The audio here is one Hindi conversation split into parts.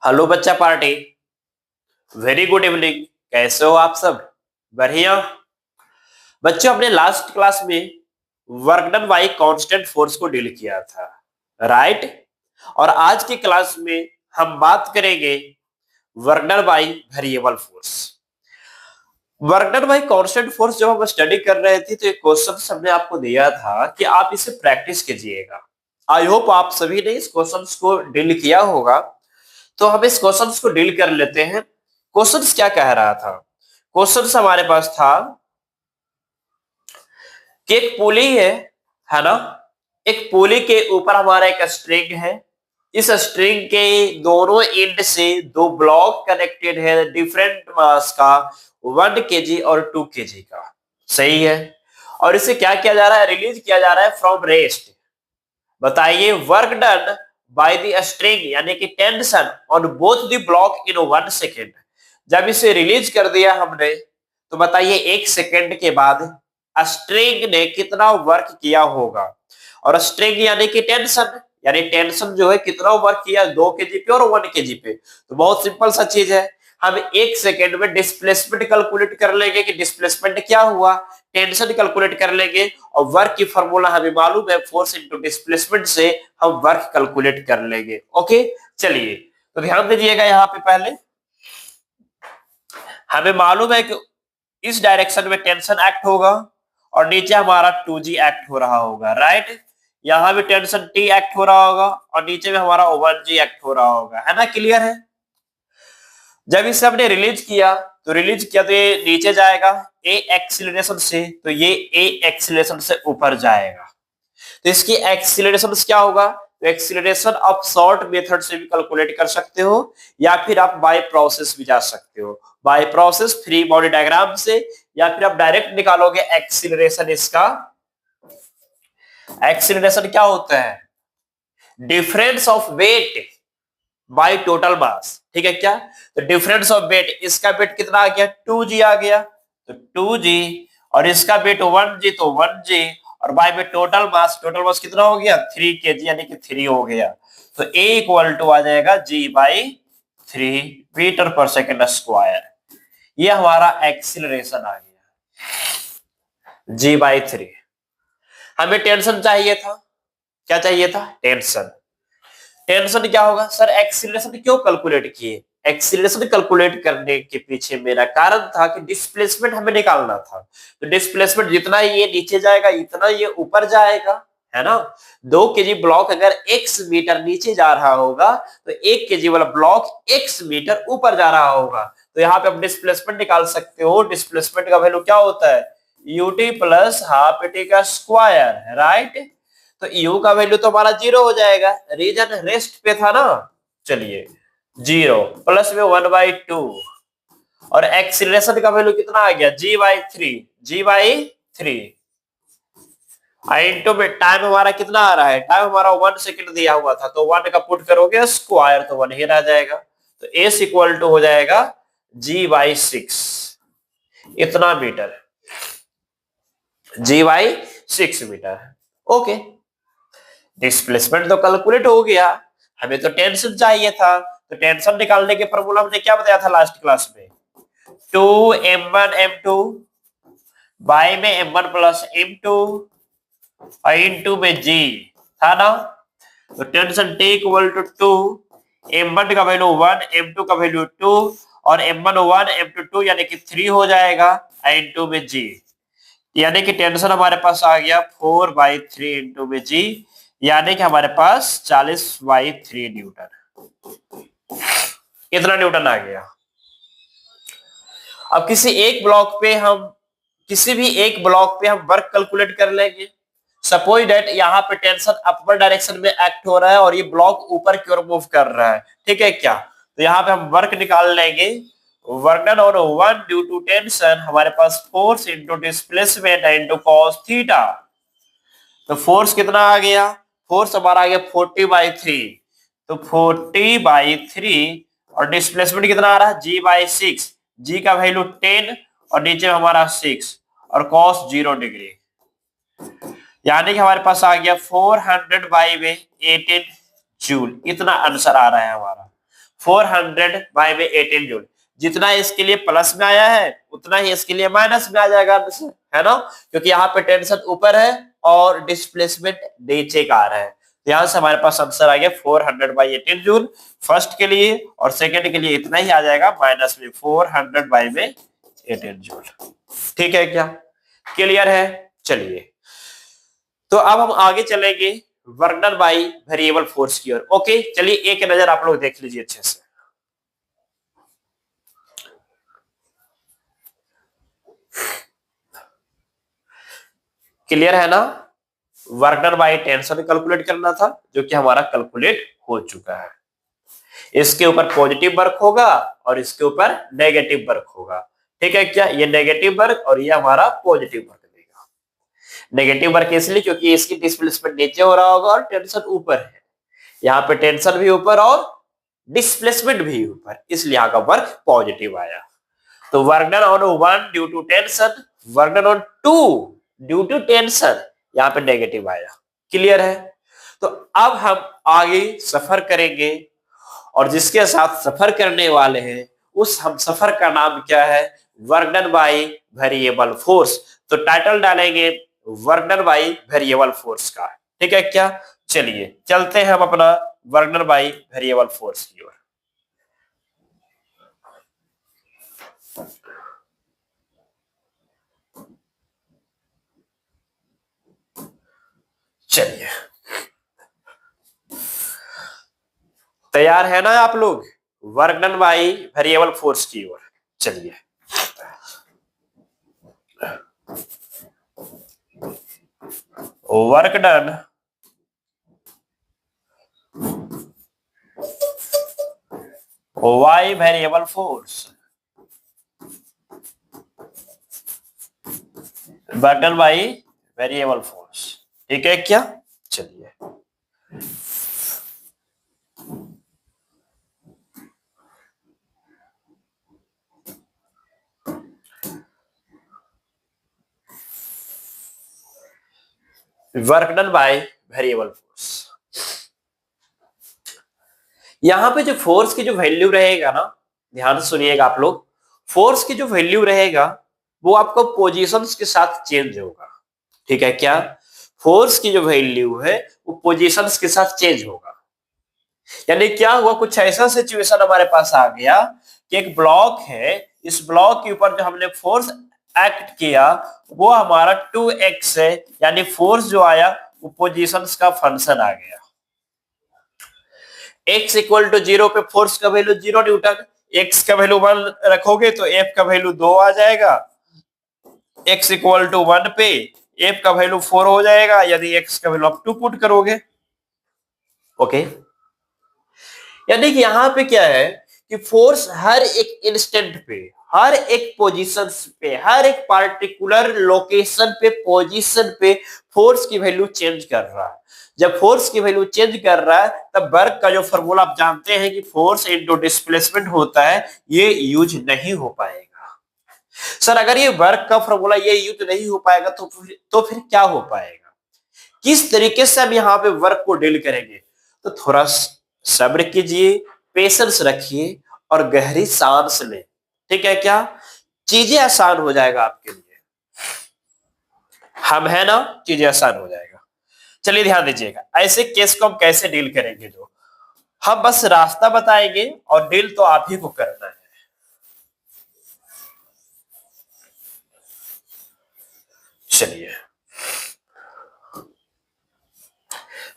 हेलो बच्चा पार्टी। Very good evening. कैसे हो आप सब? बढ़िया। बच्चों, अपने लास्ट क्लास में work done by constant force को डील किया था, राइट? और आज की क्लास में हम बात करेंगे work done by variable force. Work done by constant force जब हम स्टडी कर रहे थे तो एक क्वेश्चन हमने आपको दिया था कि आप इसे प्रैक्टिस कीजिएगा। आई होप आप सभी ने इस क्वेश्चन को डील किया होगा। तो हम इस क्वेश्चन को डील कर लेते हैं। क्वेश्चन क्या कह रहा था? क्वेश्चन हमारे पास था कि एक पुली है ना? एक पुली के ऊपर हमारा एक स्ट्रिंग है। इस स्ट्रिंग के दोनों एंड से दो ब्लॉक कनेक्टेड है डिफरेंट मास का, 1 केजी और 2 केजी का। सही है। और इसे क्या किया जा रहा है? रिलीज किया जा रहा है फ्रॉम रेस्ट। बताइए, work done by the string यानी कि tension on both the block in 1 second. जब इसे रिलीज कर दिया हमने तो बताइए 1 सेकेंड के बाद स्ट्रिंग ने कितना वर्क किया होगा। और स्ट्रिंग यानी कि टेंशन, यानी टेंशन जो है कितना वर्क किया, 2 केजी पे और 1 केजी पे। तो बहुत सिंपल सा चीज है। हम 1 सेकेंड में डिस्प्लेसमेंट कैलकुलेट कर लेंगे कि डिस्प्लेसमेंट क्या हुआ, टेंशन कैलकुलेट कर लेंगे। और वर्क की फॉर्मूला हमें मालूम है, फोर्स इनटू डिस्प्लेसमेंट से हम वर्क कैलकुलेट कर लेंगे। ओके, चलिए तो ध्यान दीजिएगा। यहाँ पे पहले हमें मालूम है कि इस डायरेक्शन में टेंशन एक्ट होगा और नीचे हमारा 2G एक्ट हो रहा होगा, राइट? यहाँ भी टेंशन T एक्ट हो रहा होगा और नीचे में हमारा 1G एक्ट हो रहा होगा, है ना? क्लियर है? जब इसे हमने रिलीज किया तो ये नीचे जाएगा ए एक्सीलरेशन से, तो ये ए एक्सीलरेशन से ऊपर जाएगा। तो इसकी एक्सीलरेशन क्या होगा? तो एक्सीलरेशन आप शॉर्ट मेथड से भी कैलकुलेट कर सकते हो या फिर आप बाय प्रोसेस भी जा सकते हो। By process free body diagram से, या फिर आप डायरेक्ट निकालोगे एक्सीलरेशन। इसका एक्सीलरेशन क्या होता है? Difference of weight by total mass. ठीक है क्या? तो डिफरेंस ऑफ वेट, इसका वेट कितना आ गया? 2G आ गया, तो 2G। और इसका वेट 1G, तो 1G। और बाय में टोटल मास कितना हो गया? 3 केजी, यानी कि 3 हो गया। तो A इक्वल टू आ जाएगा G/3 मीटर पर सेकेंड स्क्वायर। ये हमारा एक्सीलरेशन आ गया G/3। हमें टेंशन चाहिए था। क्या चाहिए था? टेंशन। टेंशन क्या होगा? सर एक्सीलरेशन क्यों कैलकुलेट किए? एक्सीलरेशन कैलकुलेट करने के पीछे मेरा कारण था कि डिस्प्लेसमेंट हमें निकालना था। तो डिस्प्लेसमेंट जितना ये नीचे जाएगा इतना ये ऊपर जाएगा, है ना? 2 केजी ब्लॉक अगर x मीटर नीचे जा रहा होगा तो 1 केजी वाला ब्लॉक x मीटर ऊपर जा रहा होगा। तो यहाँ पे आप डिस्प्लेसमेंट निकाल सकते हो। डिस्प्लेसमेंट का वैल्यू क्या होता है? ut प्लस हाफ टी का स्क्वायर, राइट? तो u का वैल्यू तो हमारा 0 हो जाएगा, रीजन रेस्ट पे था ना। चलिए 0 प्लस में 1/2। और एक्सीलरेशन का वैल्यू कितना आ गया? G/3 इनटू में टाइम हमारा कितना आ रहा है? टाइम हमारा 1 सेकंड दिया हुआ था, तो 1 का पुट करोगे स्क्वायर तो 1 ही रह जाएगा। तो S इक्वल टू हो जाएगा G/6, इतना मीटर। G/6 मीटर। ओके, डिस्प्लेसमेंट तो कैलकुलेट हो गया। हमें तो टेंशन चाहिए था, तो टेंशन निकालने के फॉर्मूला हमने क्या बताया था लास्ट क्लास में? 2m1m2 बाय में m1 प्लस m2 और इनटू में g था ना। तो tension T equal to 2, m1 का वैल्यू 1, m2 का वैल्यू 2 और m1 1 m2 2 यानी कि 3 हो जाएगा इनटू में g। यानी कि टेंशन हमारे पास आ गया 4/3 इंटू में जी, यानी कि हमारे पास 40/3 न्यूटन। इतना न्यूटन आ गया। अब किसी भी एक ब्लॉक पे हम वर्क कैलकुलेट कर लेंगे। सपोज दैट यहाँ पे टेंशन अपर डायरेक्शन में एक्ट हो रहा है और ये ब्लॉक ऊपर की ओर मूव कर रहा है, ठीक है क्या? तो यहाँ पे हम वर्क निकाल लेंगे। Work done on 1 due to tension, हमारे पास force into displacement into cos theta. तो फोर्स कितना आ गया? फोर्स हमारा आ गया 40/3, तो 40/3। और डिस्प्लेसमेंट कितना आ रहा है? G/6। G का वैल्यू 10 और नीचे हमारा 6 और कॉस 0 डिग्री, यानी कि हमारे पास आ गया 400/18 जूल। इतना आंसर आ रहा है हमारा। 400/18 जूल। जितना इसके लिए प्लस में आया है उतना ही इसके लिए माइनस में आ जाएगा, है ना, क्योंकि यहाँ पे टेंशन ऊपर है और डिस्प्लेसमेंट नीचे का आ रहा है। तो यहां से हमारे पास आंसर आ गया 400/18 जूल फर्स्ट के लिए, और सेकंड के लिए इतना ही आ जाएगा माइनस में 400/18 जूल। ठीक है क्या, क्लियर है? चलिए, तो अब हम आगे चलेंगे work done by variable force की ओर। ओके, चलिए एक नजर आप लोग देख लीजिए अच्छे से। क्लियर है ना? Work done by tension calculate करना था, जो कि हमारा कैलकुलेट हो चुका है। इसके ऊपर पॉजिटिव वर्क होगा और इसके ऊपर नेगेटिव वर्क होगा। ठीक है क्या, ये नेगेटिव वर्क और ये हमारा पॉजिटिव वर्क देगा। नेगेटिव वर्क इसलिए क्योंकि इसकी डिस्प्लेसमेंट नीचे हो रहा होगा और टेंशन ऊपर है। यहाँ पे टेंशन भी ऊपर और डिस्प्लेसमेंट भी ऊपर, इसलिए यहाँ का वर्क पॉजिटिव आया। तो work done on 1 due to tension, work done on 2 due to tension, यहाँ पे नेगेटिव आया। क्लियर है? तो अब हम आगे सफर करेंगे, और जिसके साथ सफर करने वाले हैं उस हम सफर का नाम क्या है? Work done by variable force. तो टाइटल डालेंगे work done by variable force का। ठीक है क्या, चलिए चलते हैं हम अपना work done by variable force की ओर। चलिए, तैयार है ना आप लोग work done by variable force की ओर? चलिए, work done by variable force, work done by variable force. ठीक है क्या, चलिए work done by variable force. यहां पे जो फोर्स की जो वैल्यू रहेगा ना, ध्यान से सुनिएगा आप लोग, फोर्स की जो वैल्यू रहेगा वो आपको पोजीशंस के साथ चेंज होगा। ठीक है क्या, फोर्स की जो वैल्यू है वो पोजीशंस के साथ चेंज होगा। यानी क्या हुआ, कुछ ऐसा सिचुएशन हमारे पास आ गया कि एक ब्लॉक है, इस ब्लॉक के ऊपर जो हमने फोर्स एक्ट किया वो हमारा 2x है, यानी फोर्स जो आया वो पोजीशंस का फंक्शन आ गया। x इक्वल टू 0 पे फोर्स का वैल्यू 0 न्यूटन, x का वैल्यू 1 रखोगे तो f का वैल्यू 2 आ जाएगा। x इक्वल टू 1 पे f का वैल्यू 4 हो जाएगा यदि x का वैल्यू आप 2 पुट करोगे। ओके, यानी कि यहां पे क्या है कि फोर्स हर एक इंस्टेंट पे, हर एक पोजीशन पे, हर एक पार्टिकुलर लोकेशन पे, पोजीशन पे फोर्स की वैल्यू चेंज कर रहा है। जब फोर्स की वैल्यू चेंज कर रहा है तब वर्क का जो फॉर्मूला आप जानते हैं कि फोर्स इनटू डिस्प्लेसमेंट होता है, ये यूज नहीं हो पाएगा। सर अगर ये वर्क का फॉर्मूला ये यूज नहीं हो पाएगा तो फिर क्या हो पाएगा? किस तरीके से हम यहाँ पे वर्क को डील करेंगे? तो थोड़ा सब्र कीजिए, पेशेंस रखिए और गहरी सांस लें। ठीक है क्या, चीजें आसान हो जाएगा आपके लिए। हम है ना, चीजें आसान हो जाएगा। चलिए ध्यान दीजिएगा, ऐसे केस को हम कैसे डील करेंगे, जो हम बस रास्ता बताएंगे और डील तो आप ही को करना है। चलिए,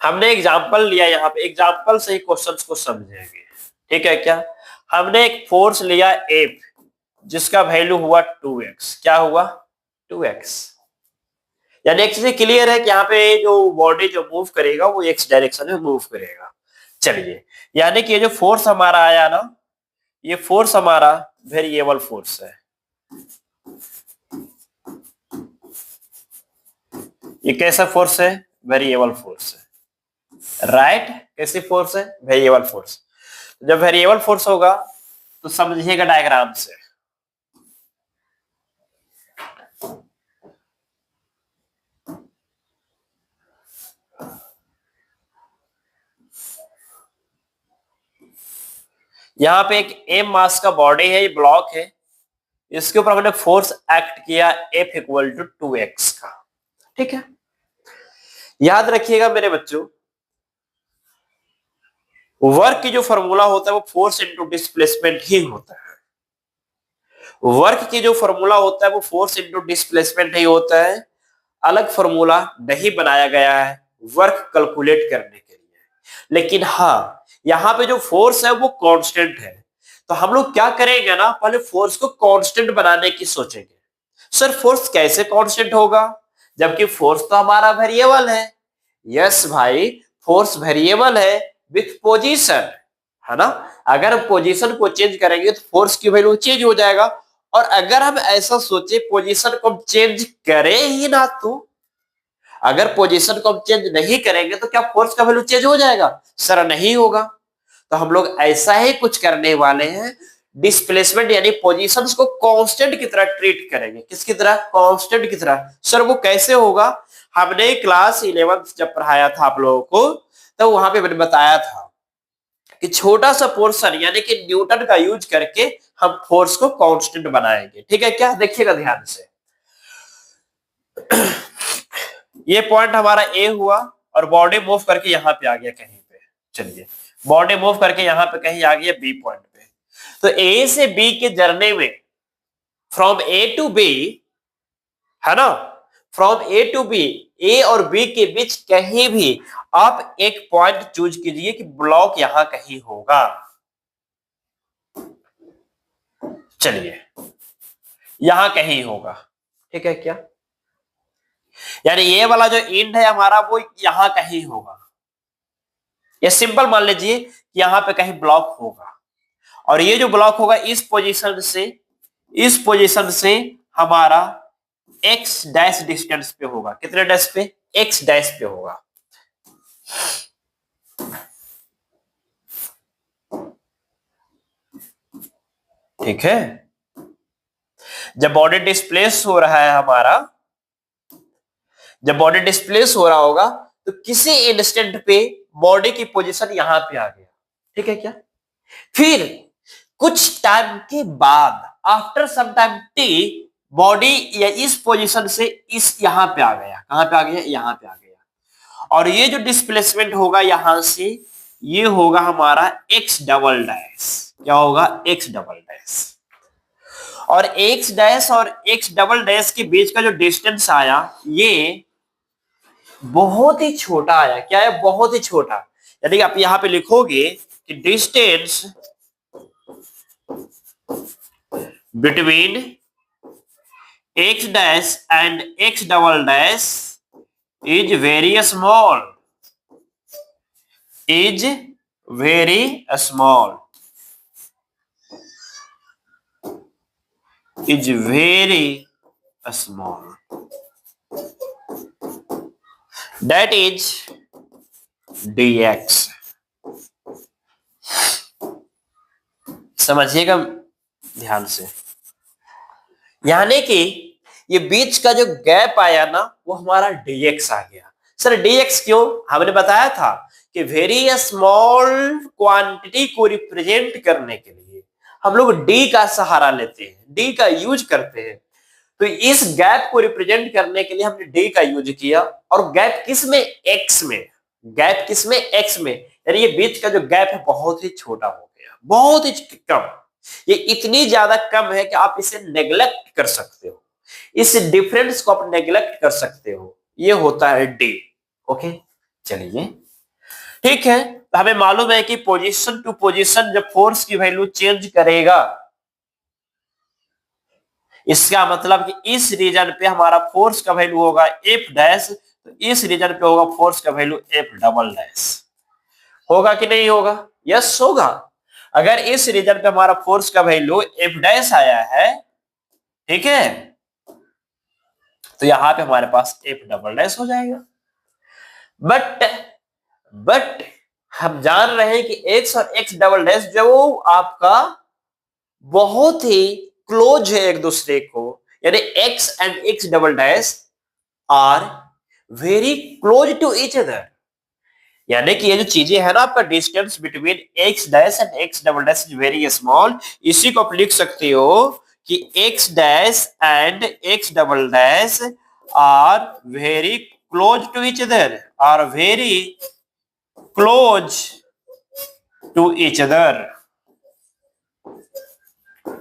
हमने एग्जाम्पल लिया, यहाँ पे एग्जाम्पल से ही क्वेश्चंस को समझेंगे। ठीक है क्या, हमने एक फोर्स लिया एफ जिसका वैल्यू हुआ 2x। क्या हुआ? 2x। यानी एक चीज क्लियर है कि यहाँ पे जो बॉडी जो मूव करेगा वो x डायरेक्शन में मूव करेगा। चलिए, यानी कि ये जो फोर्स हमारा आया ना, ये फोर्स हमारा वेरिएबल फोर्स है। ये कैसा फोर्स है? वेरिएबल फोर्स है। राइट, कैसी फोर्स है? Variable force. जब वेरिएबल फोर्स होगा तो समझिएगा डायग्राम से। यहाँ पे एक m मास का बॉडी है, ये ब्लॉक है, इसके ऊपर हमने फोर्स एक्ट किया F इक्वल टू 2x का। ठीक है, याद रखिएगा मेरे बच्चों, वर्क की जो फॉर्मूला होता है वो फोर्स इनटू डिस्प्लेसमेंट ही होता है। वर्क की जो फॉर्मूला होता है वो फोर्स इनटू डिस्प्लेसमेंट ही होता है। अलग फॉर्मूला नहीं बनाया गया है वर्क कैलकुलेट करने के लिए। लेकिन हाँ, यहाँ पे जो फोर्स है वो कांस्टेंट है, तो हम लोग क्या करेंगे ना, पहले फोर्स को कांस्टेंट बनाने की सोचेंगे। सर फोर्स कैसे कांस्टेंट होगा, जबकि फोर्स तो हमारा वेरिएबल है। यस भाई, फोर्स वेरिएबल है विथ पोजीशन, है ना। अगर पोजीशन को चेंज करेंगे तो फोर्स की वैल्यू चेंज हो जाएगा। और अगर हम ऐसा सोचे पोजीशन को हम चेंज करें ही ना, तो अगर पोजीशन को हम चेंज नहीं करेंगे तो क्या फोर्स का वैल्यू चेंज हो जाएगा? सर नहीं होगा। तो हम लोग ऐसा ही कुछ करने वाले हैं, डिस्प्लेसमेंट यानी पोजीशंस को कांस्टेंट की तरह ट्रीट करेंगे। किसकी तरह? कांस्टेंट की तरह। सर वो कैसे होगा? हमने क्लास 11th जब पढ़ाया था आप लोगों को, तो वहां पे मैंने बताया था कि छोटा सा पोर्शन यानी कि न्यूटन का यूज करके हम फोर्स को कांस्टेंट बनाएंगे। ठीक है क्या? देखिएगा ध्यान से। ये पॉइंट हमारा ए हुआ और बॉडी मूव करके यहां पे आ गया कहीं पे। चलिए, बॉडी मूव करके यहां पे कहीं आ गया बी पॉइंट पे। तो ए से बी के जर्नी में, फ्रॉम ए टू बी, है ना, फ्रॉम ए टू बी, ए और बी के बीच कहीं भी आप एक पॉइंट चूज कीजिए कि ब्लॉक यहां कहीं होगा। चलिए, यहां कहीं होगा। ठीक है क्या? यानी ये वाला जो एंड है हमारा वो यहां कहीं होगा। ये सिंपल मान लीजिए कि यहां पे कहीं ब्लॉक होगा, और ये जो ब्लॉक होगा इस पोजीशन से हमारा x डैश डिस्टेंस पे होगा। कितने डैश पे? x डैश पे होगा। ठीक है, जब बॉडी डिस्प्लेस हो रहा है हमारा, जब बॉडी डिस्प्लेस हो रहा होगा तो किसी इंस्टेंट पे बॉडी की पोजीशन यहां पे आ गया। ठीक है क्या? फिर कुछ टाइम के बाद, after some time T, body या इस पोजीशन से इस यहां पे आ गया। कहां पे आ गया? यहां पे आ गया। और ये जो डिस्प्लेसमेंट होगा यहां से, ये होगा हमारा एक्स डबल डैश। क्या होगा? X double dash. और एक्स डैश और एक्स डबल डैश के बीच का जो डिस्टेंस आया, ये बहुत ही छोटा आया। क्या है? बहुत ही छोटा। यानी आप यहां पे लिखोगे कि distance between x dash and x double dash is very small, is very small, is very small, that is dx। समझिएगा ध्यान से, यानी कि ये बीच का जो गैप आया ना वो हमारा dx आ गया। सर dx क्यों? हमने बताया था कि वेरी स्मॉल क्वांटिटी को रिप्रेजेंट करने के लिए हम लोग d का सहारा लेते हैं, d का यूज करते हैं। तो इस गैप को रिप्रेजेंट करने के लिए हमने d का यूज किया। और गैप किस में? x में। गैप किस में? x में। यानी ये बीच का जो गैप है बहुत ही छोटा हो गया, बहुत ही कम। ये इतनी ज्यादा कम है कि आप इसे नेग्लेक्ट कर सकते हो, इस डिफरेंस को आप नेग्लेक्ट कर सकते हो। ये होता है डी। ओके, चलिए ठीक है। तो हमें मालूम है कि पोजीशन टू पोजीशन जब फोर्स की वैल्यू चेंज करेगा, इसका मतलब कि इस रीजन पे हमारा फोर्स का वैल्यू होगा एफ डैश, तो इस रीजन पे होगा फोर्स का वैल्यू एफ डबल डैश। होगा कि नहीं होगा? यस होगा। अगर इस रीजन पे हमारा फोर्स का वैल्यू एफ डैश आया है, ठीक है, तो यहां पे हमारे पास एफ डबल डैश हो जाएगा। बट हम जान रहे हैं कि एक्स और एक्स डबल डैश जो आपका बहुत ही क्लोज है एक दूसरे को, यानी X and X double dash are very close to each other. यानी कि ये जो चीजें है ना, आपका distance between X dash and X double dash is very small, इसी को आप लिख सकते हो कि X dash and X double dash are very close to each other, are very close to each other,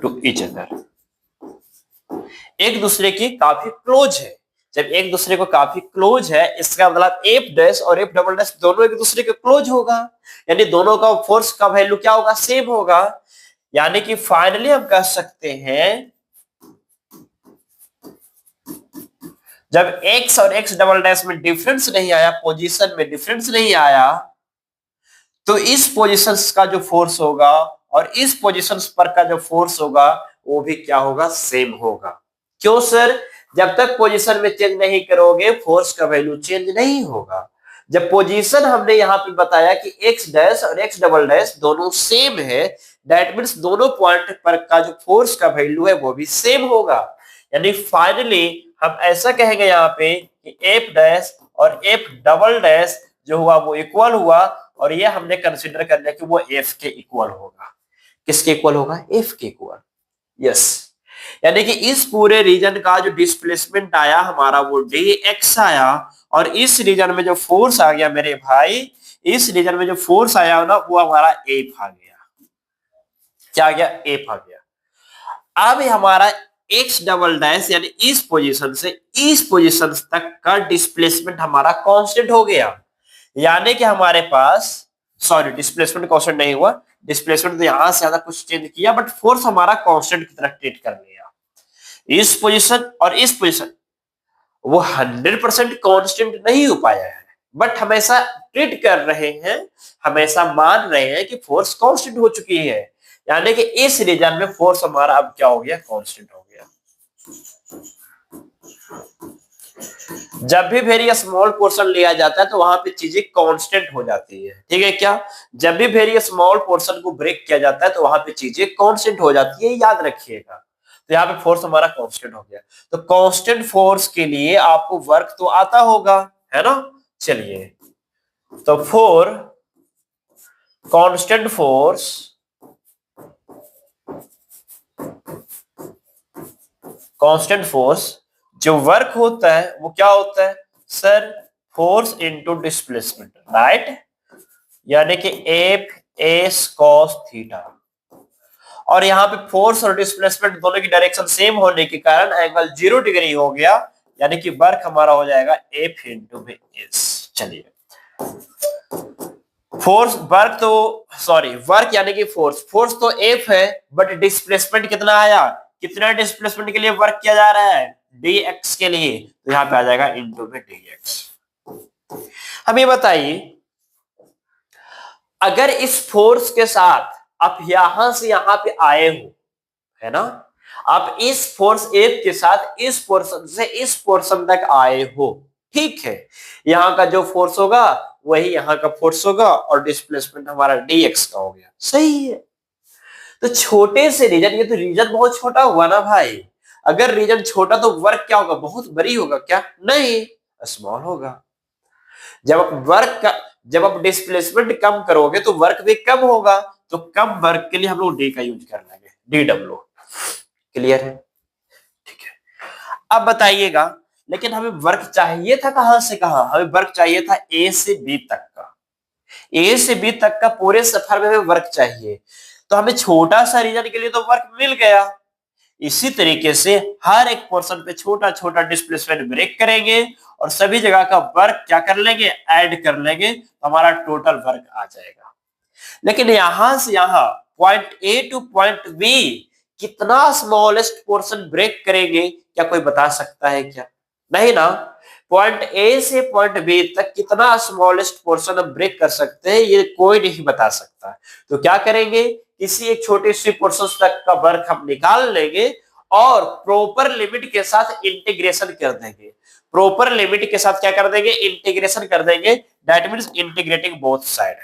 to each other, एक दूसरे की काफी क्लोज है। जब एक दूसरे को काफी क्लोज है, इसका मतलब एफ डैश और एफ डबल डैश दोनों एक दूसरे के क्लोज होगा, यानी दोनों का फोर्स का वैल्यू क्या होगा, सेम होगा। यानी कि फाइनली हम कह सकते हैं जब एक्स और एक्स डबल डैश में डिफरेंस नहीं आया, पोजीशन में डिफरेंस नहीं आया, तो इस पोजीशन का जो फोर्स होगा और इस पोजीशन पर का जो फोर्स होगा वो भी क्या होगा, सेम होगा। क्यों सर? जब तक पोजीशन में चेंज नहीं करोगे फोर्स का वैल्यू चेंज नहीं होगा। जब पोजीशन हमने यहाँ पे बताया कि एक्स डैश और एक्स डबल डैश दोनों सेम है, दैट मीन्स दोनों पॉइंट पर का जो फोर्स का वैल्यू है वो भी सेम होगा। यानी फाइनली हम ऐसा कहेंगे यहाँ पे कि एफ डैश और एफ डबल डैश जो हुआ वो इक्वल हुआ, और ये हमने कंसिडर कर लिया कि वो एफ के इक्वल होगा। किसके इक्वल होगा? एफ के इक्वल। यस, यानी कि इस पूरे रीजन का जो डिस्प्लेसमेंट आया हमारा वो डी एक्स आया, और इस रीजन में जो फोर्स आ गया मेरे भाई, इस रीजन में जो फोर्स आया ना वो हमारा एफ आ गया। क्या आ गया? एफ आ गया। अब हमारा एक्स डबल डैश यानी इस पोजीशन से इस पोजीशन तक का डिस्प्लेसमेंट हमारा कांस्टेंट हो गया। यानी कि हमारे पास, सॉरी डिस्प्लेसमेंट कांस्टेंट नहीं हुआ, डिस्प्लेसमेंट तो यहां से ज्यादा कुछ चेंज किया, बट फोर्स हमारा कांस्टेंट की तरह ट्रीट कर लिया। इस पोजीशन और इस पोजीशन वो 100% कांस्टेंट नहीं हो पाया है, बट हमेशा ट्रीट कर रहे हैं, हमेशा मान रहे हैं कि फोर्स कांस्टेंट हो चुकी है। यानी कि इस रीजन में फोर्स हमारा अब क्या हो गया? कांस्टेंट हो गया। जब भी वेरी स्मॉल पोर्शन लिया जाता है तो वहां पे चीजें कांस्टेंट हो जाती है, ठीक है क्या? जब भी वेरी स्मॉल पोर्शन को ब्रेक किया जाता है तो वहां पे चीजें कांस्टेंट हो जाती है, याद रखिएगा। तो यहाँ पे फोर्स हमारा कांस्टेंट हो गया। तो कांस्टेंट फोर्स के लिए आपको वर्क तो आता होगा, है ना? चलिए, तो four constant force, constant force जो वर्क होता है वो क्या होता है sir? Force into displacement, right? यानी कि एफ एस कॉस थीटा, और यहाँ पे फोर्स और डिस्प्लेसमेंट दोनों की डायरेक्शन सेम होने के कारण एंगल 0 डिग्री हो गया, यानी कि वर्क हमारा हो जाएगा एफ इंटू एस। चलिए, फोर्स वर्क तो, सॉरी वर्क यानी कि फोर्स, फोर्स तो एफ है, बट डिस्प्लेसमेंट कितना आया? कितना डिस्प्लेसमेंट के लिए वर्क किया जा रहा है? डी एक्स के लिए, तो यहाँ पे आ जाएगा इंटू में डी एक्स। हमें बताइए, अगर इस फोर्स के साथ आप यहां से यहां पे आए हो, है ना, आप इस फोर्स एफ के साथ इस पोर्शन से इस पोर्शन तक आए हो, ठीक है, यहां का जो फोर्स होगा वही यहां का फोर्स होगा, और डिस्प्लेसमेंट हमारा dx का हो गया, सही है। तो छोटे से रीजन, ये तो रीजन बहुत छोटा हुआ ना भाई। अगर रीजन छोटा तो वर्क क्या होगा? बहुत बड़ी होगा क्या? नहीं, स्मॉल होगा। जब आप वर्क का, जब आप डिस्प्लेसमेंट कम करोगे तो वर्क भी कम होगा, तो कम वर्क के लिए हम लोग डी का यूज कर लेंगे, डी डब्ल्यू। क्लियर है? ठीक है। अब बताइएगा, लेकिन हमें वर्क चाहिए था कहां से कहां? हमें वर्क चाहिए था ए से बी तक का, ए से बी तक का पूरे सफर में हमें वर्क चाहिए। तो हमें छोटा सा रीजन के लिए तो वर्क मिल गया। इसी तरीके से हर एक पोर्शन पे छोटा छोटा डिस्प्लेसमेंट ब्रेक करेंगे और सभी जगह का वर्क क्या कर लेंगे? ऐड कर लेंगे, तो हमारा टोटल वर्क आ जाएगा। लेकिन यहां से यहां point A to point B कितना स्मॉलेस्ट पोर्शन ब्रेक करेंगे? क्या कोई बता सकता है क्या? नहीं ना। पॉइंट ए से पॉइंट बी तक कितना स्मॉलेस्ट पोर्शन हम ब्रेक कर सकते हैं ये कोई नहीं बता सकता। तो क्या करेंगे? किसी एक छोटे से पोर्शन तक का वर्क हम निकाल लेंगे और प्रॉपर लिमिट के साथ इंटीग्रेशन कर देंगे। प्रॉपर लिमिट के साथ क्या कर देंगे? इंटीग्रेशन कर देंगे। That means integrating both side.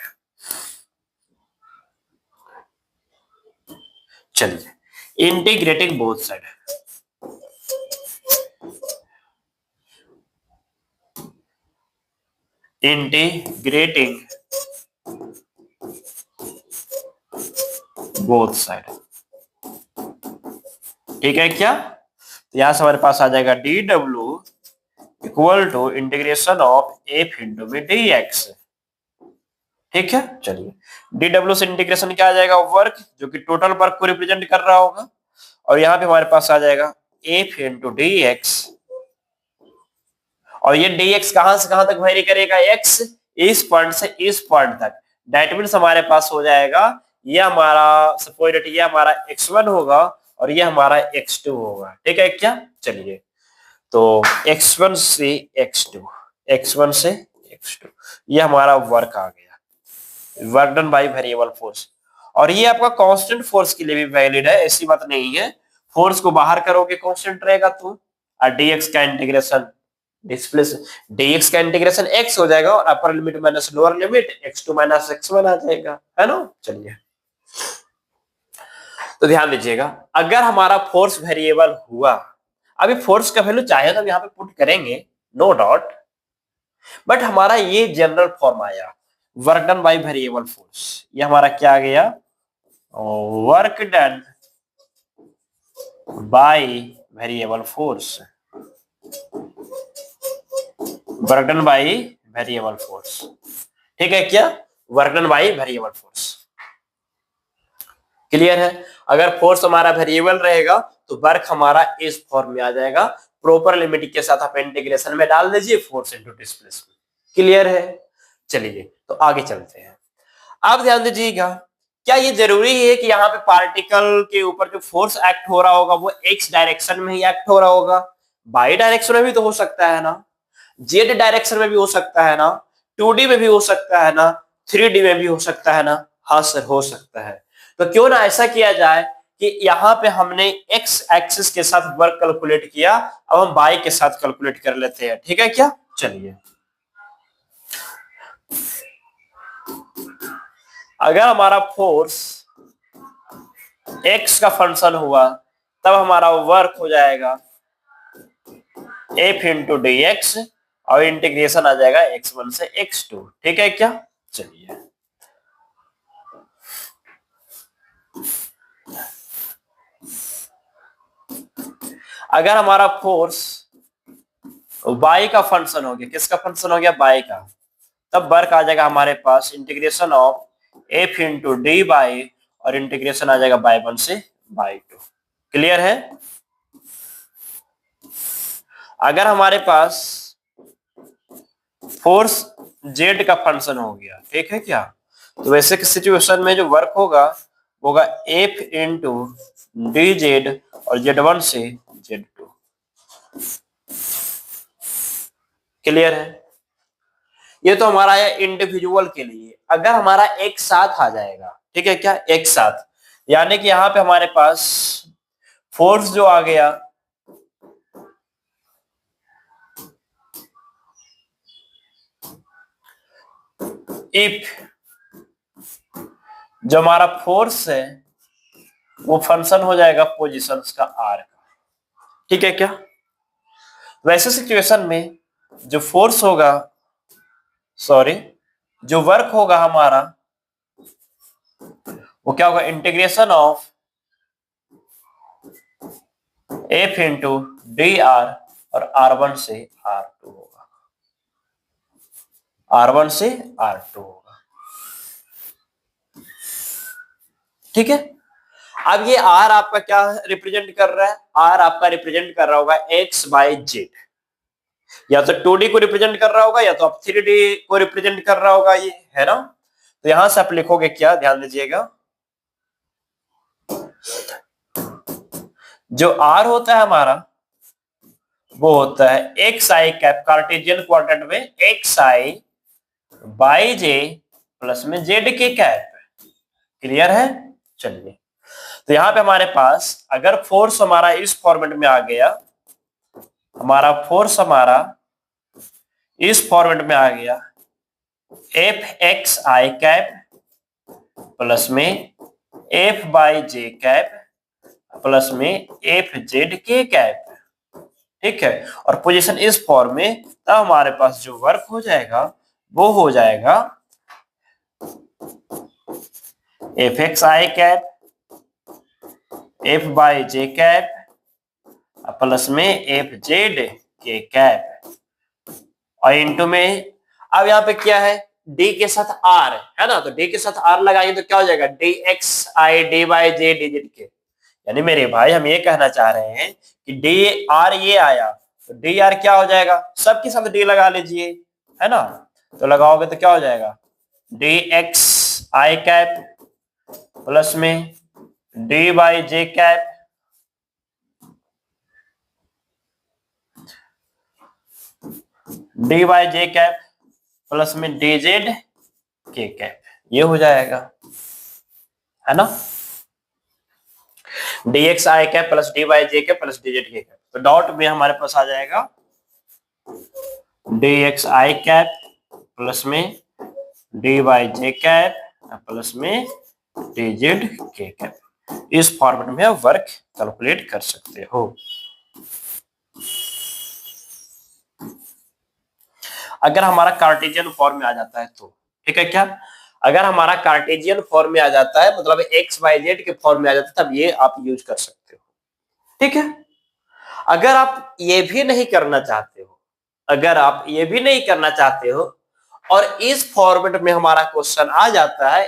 चलिए, integrating both side, integrating both side. ठीक है क्या? तो यहां से हमारे पास आ जाएगा D W equal to integration of F into में डी एक्स। ठीक है, चलिए डी डब्ल्यू से इंटीग्रेशन क्या आ जाएगा, वर्क, जो कि टोटल वर्क को रिप्रेजेंट कर रहा होगा, और यहाँ पे हमारे पास आ जाएगा एफ इंटू डी एक्स। और ये डी एक्स कहां से कहां तक वेरी करेगा, एक्स इस पॉइंट से इस पॉइंट तक। दैट मीन्स हमारे पास हो जाएगा ये हमारा सपोज दैट ये हमारा x1 होगा और ये हमारा x2 होगा। ठीक है क्या? चलिए तो x1 से x2, x1 से x2, ये हमारा वर्क आ गया, work done by variable force. और ये आपका कांस्टेंट फोर्स के लिए भी वैलिड है, ऐसी बात नहीं है। फोर्स को बाहर करोगे कांस्टेंट रहेगा तो, और dx का इंटीग्रेशन डिस्प्लेस dx का इंटीग्रेशन x हो जाएगा और upper limit minus lower limit x2 minus x1 आ जाएगा, है ना। चलिए तो ध्यान दीजिएगा, अगर हमारा फोर्स वेरिएबल हुआ, अभी फोर्स का वैल्यू चाहे तो यहाँ पे पुट करेंगे, नो डाउट, बट हमारा ये जनरल फॉर्म आया work done by variable force. ये हमारा क्या आ गया, work done by variable force, work done by variable force. ठीक है क्या? Work done by variable force. Clear है? अगर फोर्स हमारा वेरिएबल रहेगा तो वर्क हमारा इस फॉर्म में आ जाएगा, प्रॉपर लिमिट के साथ आप इंटीग्रेशन में डाल दीजिए फोर्स इनटू डिस्प्लेसमेंट। क्लियर है? चलिए तो आगे चलते हैं। आप ध्यान दीजिएगा, क्या ये जरूरी है कि यहाँ पे पार्टिकल के ऊपर जो फोर्स एक्ट हो रहा होगा वो एक्स डायरेक्शन में ही एक्ट हो रहा होगा? बाई डायरेक्शन में भी तो हो सकता है ना, जेड डायरेक्शन में भी हो सकता है ना, 2D में भी हो सकता है ना, 3D में भी हो सकता है ना। हाँ सर हो सकता है। तो क्यों ना ऐसा किया जाए कि यहाँ पे हमने एक्स एक्सिस के साथ वर्क कैलकुलेट किया, अब हम बाई के साथ कैलकुलेट कर लेते हैं। ठीक है क्या? चलिए, अगर हमारा फोर्स एक्स का फंक्शन हुआ तब हमारा वर्क हो जाएगा एफ इंटू डी एक्स और इंटीग्रेशन आ जाएगा x1 से x2। ठीक है क्या? चलिए अगर हमारा फोर्स y का फंक्शन हो गया, किसका फंक्शन हो गया, y का, तब वर्क आ जाएगा हमारे पास integration of f into D by और इंटीग्रेशन आ जाएगा y1 से y2। क्लियर है? अगर हमारे पास फोर्स z का फंक्शन हो गया, ठीक है क्या, तो वैसे की सिचुएशन में जो वर्क होगा f इंटू डी जेड और z1 से z2। क्लियर है? ये तो हमारा है इंडिविजुअल के लिए। अगर हमारा एक साथ आ जाएगा, ठीक है क्या, एक साथ, यानी कि यहाँ पे हमारे पास फोर्स जो आ गया इफ जो हमारा फोर्स है वो फंक्शन हो जाएगा पोजीशंस का आर का। ठीक है क्या? वैसे सिचुएशन में जो फोर्स होगा, सॉरी, जो वर्क होगा हमारा वो क्या होगा, integration of F into D R और R1 से R2 होगा, R1 से R2 होगा। ठीक है? अब ये R आपका क्या रिप्रेजेंट कर रहा है, R आपका रिप्रेजेंट कर रहा होगा x बाई जेड, या तो 2D को रिप्रेजेंट कर रहा होगा या तो आप 3D को रिप्रेजेंट कर रहा होगा, ये है ना। तो यहां से आप लिखोगे क्या, ध्यान दीजिएगा, जो R होता है हमारा वो होता है एक्स आई कैप, कार्टेशियन क्वाड्रेंट में x I by J plus में जेड के कैप। क्लियर है? चलिए तो यहां पे हमारे पास अगर फोर्स हमारा इस फॉर्मेट में आ गया, हमारा फोर्स हमारा इस फॉर्मेट में आ गया, एफ एक्स आई कैप प्लस में F by J cap plus में एफ जेड के कैप। ठीक है, और पोजीशन इस फॉर्म में, तब हमारे पास जो वर्क हो जाएगा वो हो जाएगा F x I cap F by J cap plus में एफ जेड के कैप और इंटू में, अब यहाँ पे क्या है, डी के साथ आर है ना, तो डी के साथ आर लगाएंगे तो क्या हो जाएगा, D x I D by J D Z के। यानी मेरे भाई हम ये कहना चाह रहे हैं कि डी आर ये आया तो डी आर क्या हो जाएगा, सबके साथ डी लगा लीजिए, है ना, तो लगाओगे तो क्या हो जाएगा, डी एक्स आई कैप प्लस में D by J cap D by J cap plus में डी जेड के कैप, ये हो जाएगा, है ना, D x I cap plus D by J cap plus D Z के कैप। तो डॉट में हमारे पास आ जाएगा डी एक्स आई कैप प्लस में D by J cap plus में डी जेड के कैप। इस फॉर्मेट में आप वर्क कैलकुलेट कर सकते हो। अगर हमारा कार्टेशियन फॉर्म में आ जाता है तो ठीक है क्या, अगर हमारा कार्टेशियन फॉर्म में आ जाता है मतलब एक्स वाई जेड के फॉर्म में आ जाता है तब ये आप यूज कर सकते हो, ठीक है। अगर आप ये भी नहीं करना चाहते हो, अगर आप ये भी नहीं करना चाहते हो और इस फॉर्मेट में हमारा क्वेश्चन आ जाता है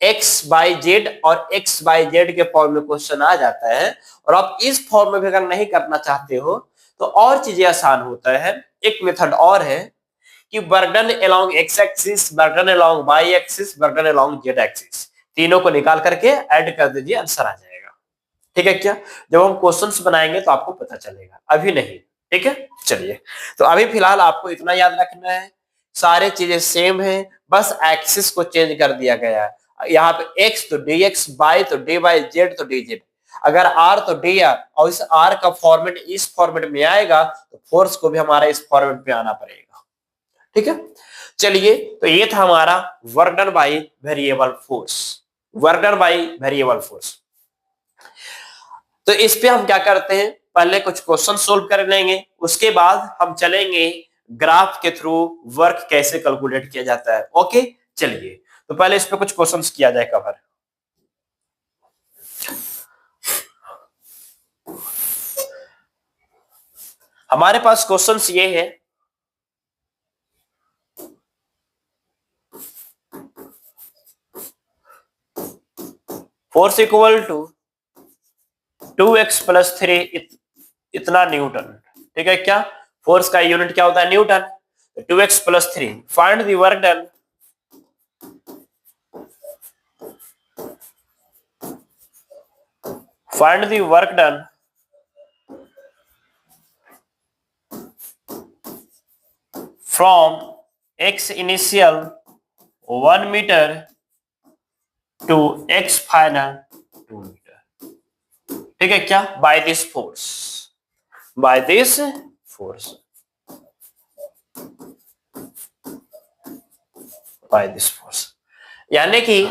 एक्स बाई जेड और एक्स बाई जेड के फॉर्म में क्वेश्चन आ जाता है और आप इस फॉर्म में भी अगर नहीं करना चाहते हो तो और चीजें आसान होता है। एक मेथड और है कि burden along X axis, burden along Y axis, burden along Z axis, तीनों को निकाल करके ऐड कर दीजिए, आंसर आ जाएगा, ठीक है क्या। जब हम क्वेश्चंस बनाएंगे तो आपको पता चलेगा, अभी नहीं, ठीक है। चलिए, तो अभी फिलहाल आपको इतना याद रखना है, सारे चीजें सेम है, बस एक्सिस को चेंज कर दिया गया है। यहाँ पे एक्स तो डी एक्स, बाई तो डी बाई, जेड तो डी जेड, अगर आर तो डी आर, और इस आर का फॉर्मेट इस फॉर्मेट में आएगा तो फोर्स को भी हमारा इस फॉर्मेट में आना पड़ेगा, ठीक है। चलिए, तो ये था हमारा work done by variable force, work done by variable force. तो इस पे हम क्या करते हैं, पहले कुछ क्वेश्चन सोल्व कर लेंगे, उसके बाद हम चलेंगे ग्राफ के थ्रू वर्क कैसे कैलकुलेट किया जाता है। ओके, चलिए, तो पहले इस पे कुछ क्वेश्चंस किया जाए कवर। हमारे पास क्वेश्चंस ये है, force equal to 2x plus 3 इतना न्यूटन, ठीक है क्या, फोर्स का यूनिट क्या होता है, newton. 2x plus 3, find the work done, find the work done from x initial 1 metre to x final 2 metre, ठीक है क्या, by this force, by this force, by this force. यानी कि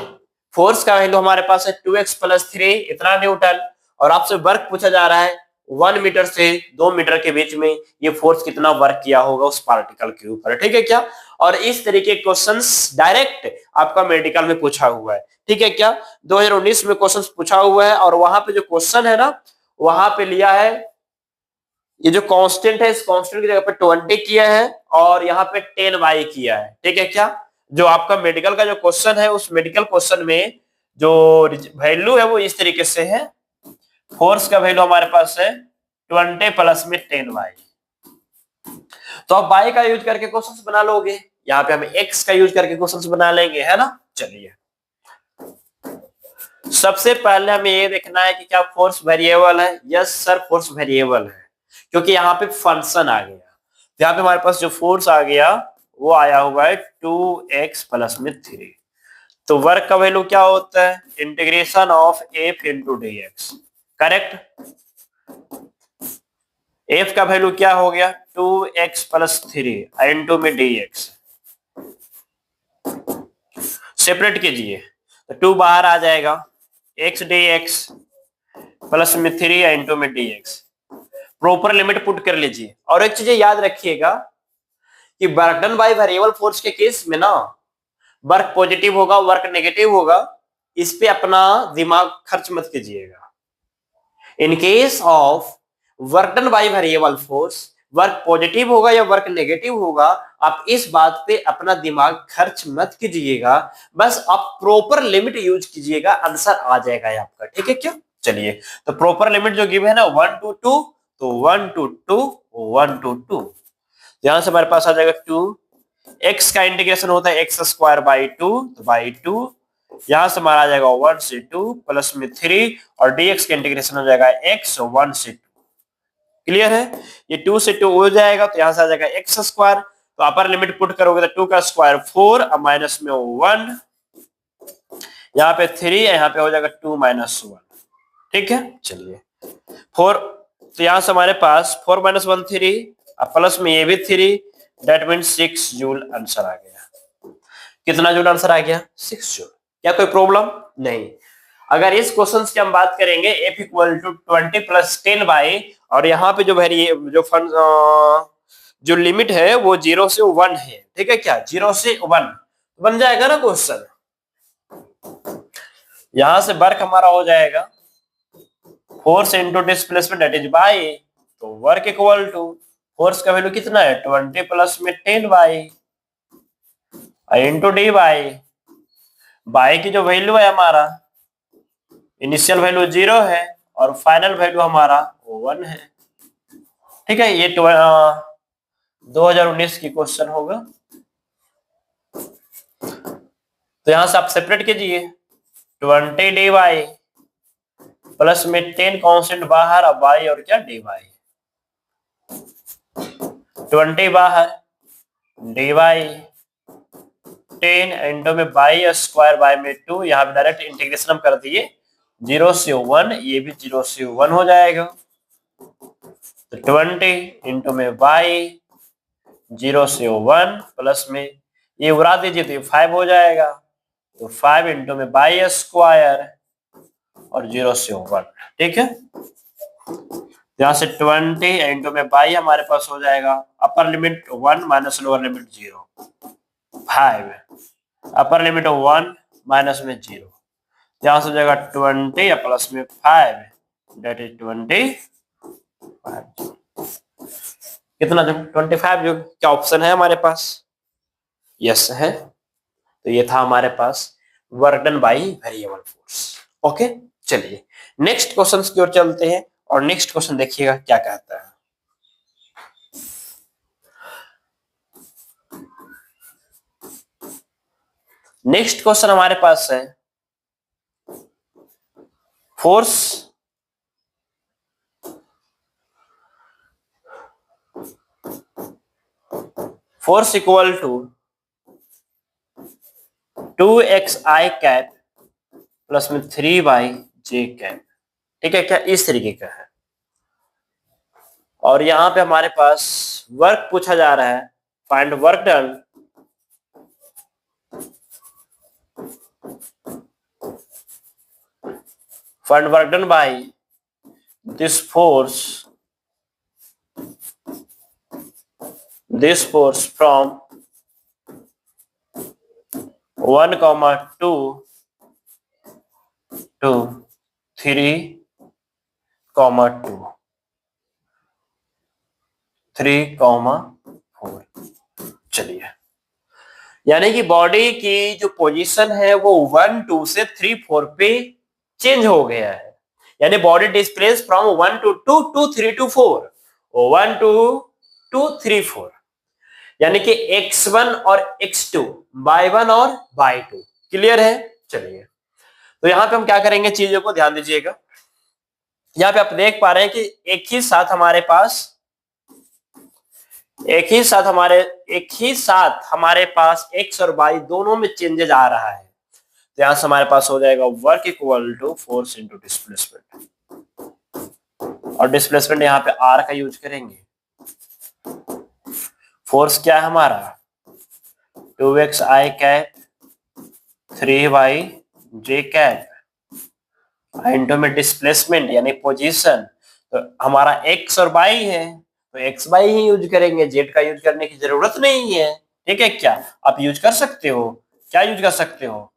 फोर्स का वैल्यू हमारे पास है 2x प्लस 3 इतना न्यूटन और आपसे वर्क पूछा जा रहा है 1 मीटर से 2 मीटर के बीच में ये फोर्स कितना वर्क किया होगा उस पार्टिकल के ऊपर, ठीक है क्या। और इस तरीके के क्वेश्चंस डायरेक्ट आपका मेडिकल में पूछा हुआ है, ठीक है क्या, 2019 में क्वेश्चंस पूछा हुआ है और वहां पे जो क्वेश्चन है ना, वहां पे लिया है ये जो कांस्टेंट है, इस कांस्टेंट की जगह पे 20 किया है और यहाँ पे 10y किया है, ठीक है क्या। जो आपका मेडिकल का जो क्वेश्चन है उस मेडिकल क्वेश्चन में जो वैल्यू है वो इस तरीके से है, फोर्स का वैल्यू हमारे पास है 20 प्लस में 10y। तो आप y का यूज करके क्वेश्चंस बना लोगे, यहाँ पे हम x का यूज करके क्वेश्चंस बना लेंगे, है ना। चलिए, सबसे पहले हमें ये देखना है कि क्या फोर्स वेरिएबल है। यस सर, फोर्स वेरिएबल है क्योंकि यहाँ पे फंक्शन आ गया, यहाँ पे हमारे पास जो फोर्स आ गया वो आया हुआ है 2x प्लस में 3। तो वर्क का वैल्यू क्या होता है, integration of f into D x, correct. f का वैल्यू क्या हो गया 2x प्लस 3 इंटू में डी एक्स, सेपरेट कीजिए तो 2 बाहर आ जाएगा, x डी एक्स प्लस में 3 इंटू में D x, proper limit put कर लीजिए। और एक चीज याद रखिएगा कि work done by variable force के केस में ना वर्क पॉजिटिव होगा वर्क नेगेटिव होगा, इस पे अपना दिमाग खर्च मत कीजिएगा। In case of work done by variable force, work positive होगा या वर्क नेगेटिव होगा, आप इस बात पे अपना दिमाग खर्च मत कीजिएगा, बस आप प्रॉपर लिमिट यूज कीजिएगा, आंसर आ जाएगा आपका। ठीक है क्या? चलिए, तो प्रॉपर लिमिट जो गिवन है ना 1 to 2, तो 1 to 2 1 to 2, यहां से हमारे पास आ जाएगा 2, x का इंटीग्रेशन होता है x स्क्वायर बाई 2, तो बाई 2, यहां से हमारा आ जाएगा 1 से 2 प्लस में 3 और dx का इंटीग्रेशन हो जाएगा x 1 से 2। क्लियर है? ये 2 से 2 हो जाएगा तो यहां से आ जाएगा x स्क्वायर, तो अपर लिमिट पुट करोगे तो 2 का स्क्वायर 4 और माइनस में 1, यहाँ पे 3, यहाँ पे हो जाएगा 2 माइनस 1। ठीक है, चलिए 4, तो यहां से हमारे पास 4 माइनस 1 3 और प्लस में ये भी 3, दैट मीन 6 जूल आंसर आ गया। कितना जूल आंसर आ गया? 6 जूल। क्या कोई प्रॉब्लम? नहीं। अगर इस क्वेश्चन की हम बात करेंगे F equal to 20 plus 10 by, और यहाँ पे जो जो फंड जो लिमिट है वो 0 से 1 है। ठीक है क्या? 0 से 1 बन जाएगा ना क्वेश्चन। यहां से वर्क हमारा हो जाएगा force into displacement that is by, तो वर्क इक्वल टू फोर्स का वैल्यू कितना है 20 प्लस में 10 बाई इंटू डी बाई की जो वैल्यू है हमारा इनिशियल वैल्यू 0 है और फाइनल वैल्यू हमारा 1 है। ठीक है, ये 2019 की क्वेश्चन होगा। तो यहां से आप सेपरेट कीजिए 20 डी वाई प्लस में 10 कांस्टेंट बाहर, अब वाई और क्या डी वाई, 20 बाहर डी वाई 10 इंटू में बाई स्क्वायर बाई में 2, यहाँ पे डायरेक्ट इंटीग्रेशन हम कर दिए 0 से 1, ये भी 0 से 1 हो जाएगा, तो 20 इंटू में बाई 0 से 1 प्लस में ये उड़ा दीजिए तो ये 5 हो जाएगा, तो 5 इंटू में बाई स्क्वायर और 0 से 1। ठीक है, यहां से 20 इंटू में बाई हमारे पास हो जाएगा upper limit 1 minus lower limit 0, 5 upper limit 1 minus में 0, यहां से हो जाएगा 20 प्लस में 5 दैट इज 25। कितना जो 25 जो क्या ऑप्शन है हमारे पास? यस है। तो ये था हमारे पास work done by variable force. Okay, चलिए नेक्स्ट क्वेश्चन की ओर चलते हैं और नेक्स्ट क्वेश्चन देखिएगा क्या कहता है। नेक्स्ट क्वेश्चन हमारे पास है force equal to 2xi cap plus में 3y कैप। ठीक है क्या? इस तरीके का है, और यहां पे हमारे पास वर्क पूछा जा रहा है, find work done bye this force from 1, 2 to 3, 2, 3, 4। चलिए, यानी कि बॉडी की जो पोजीशन है वो 1, 2 से 3, 4 पे चेंज हो गया है, यानी body displace from 1 to 2 to 3 to 4, 1 to 2 3 4, यानी कि x1 और x2 y1 और y2। क्लियर है? चलिए, तो यहां पे हम क्या करेंगे, चीजों को ध्यान दीजिएगा। यहां पे आप देख पा रहे हैं कि एक ही साथ हमारे पास x और y दोनों में चेंजेस आ रहा है, तो यहां से हमारे पास हो जाएगा work equal to force into displacement, और डिस्प्लेसमेंट यहाँ पे आर का यूज करेंगे। फोर्स क्या है हमारा 2xi cap 3y cap into में डिस्प्लेसमेंट यानी पोजीशन, तो हमारा x और y है, तो एक्स वाई ही यूज करेंगे, जेड का यूज करने की जरूरत नहीं है। ठीक है क्या? आप यूज कर सकते हो, क्या यूज कर सकते हो?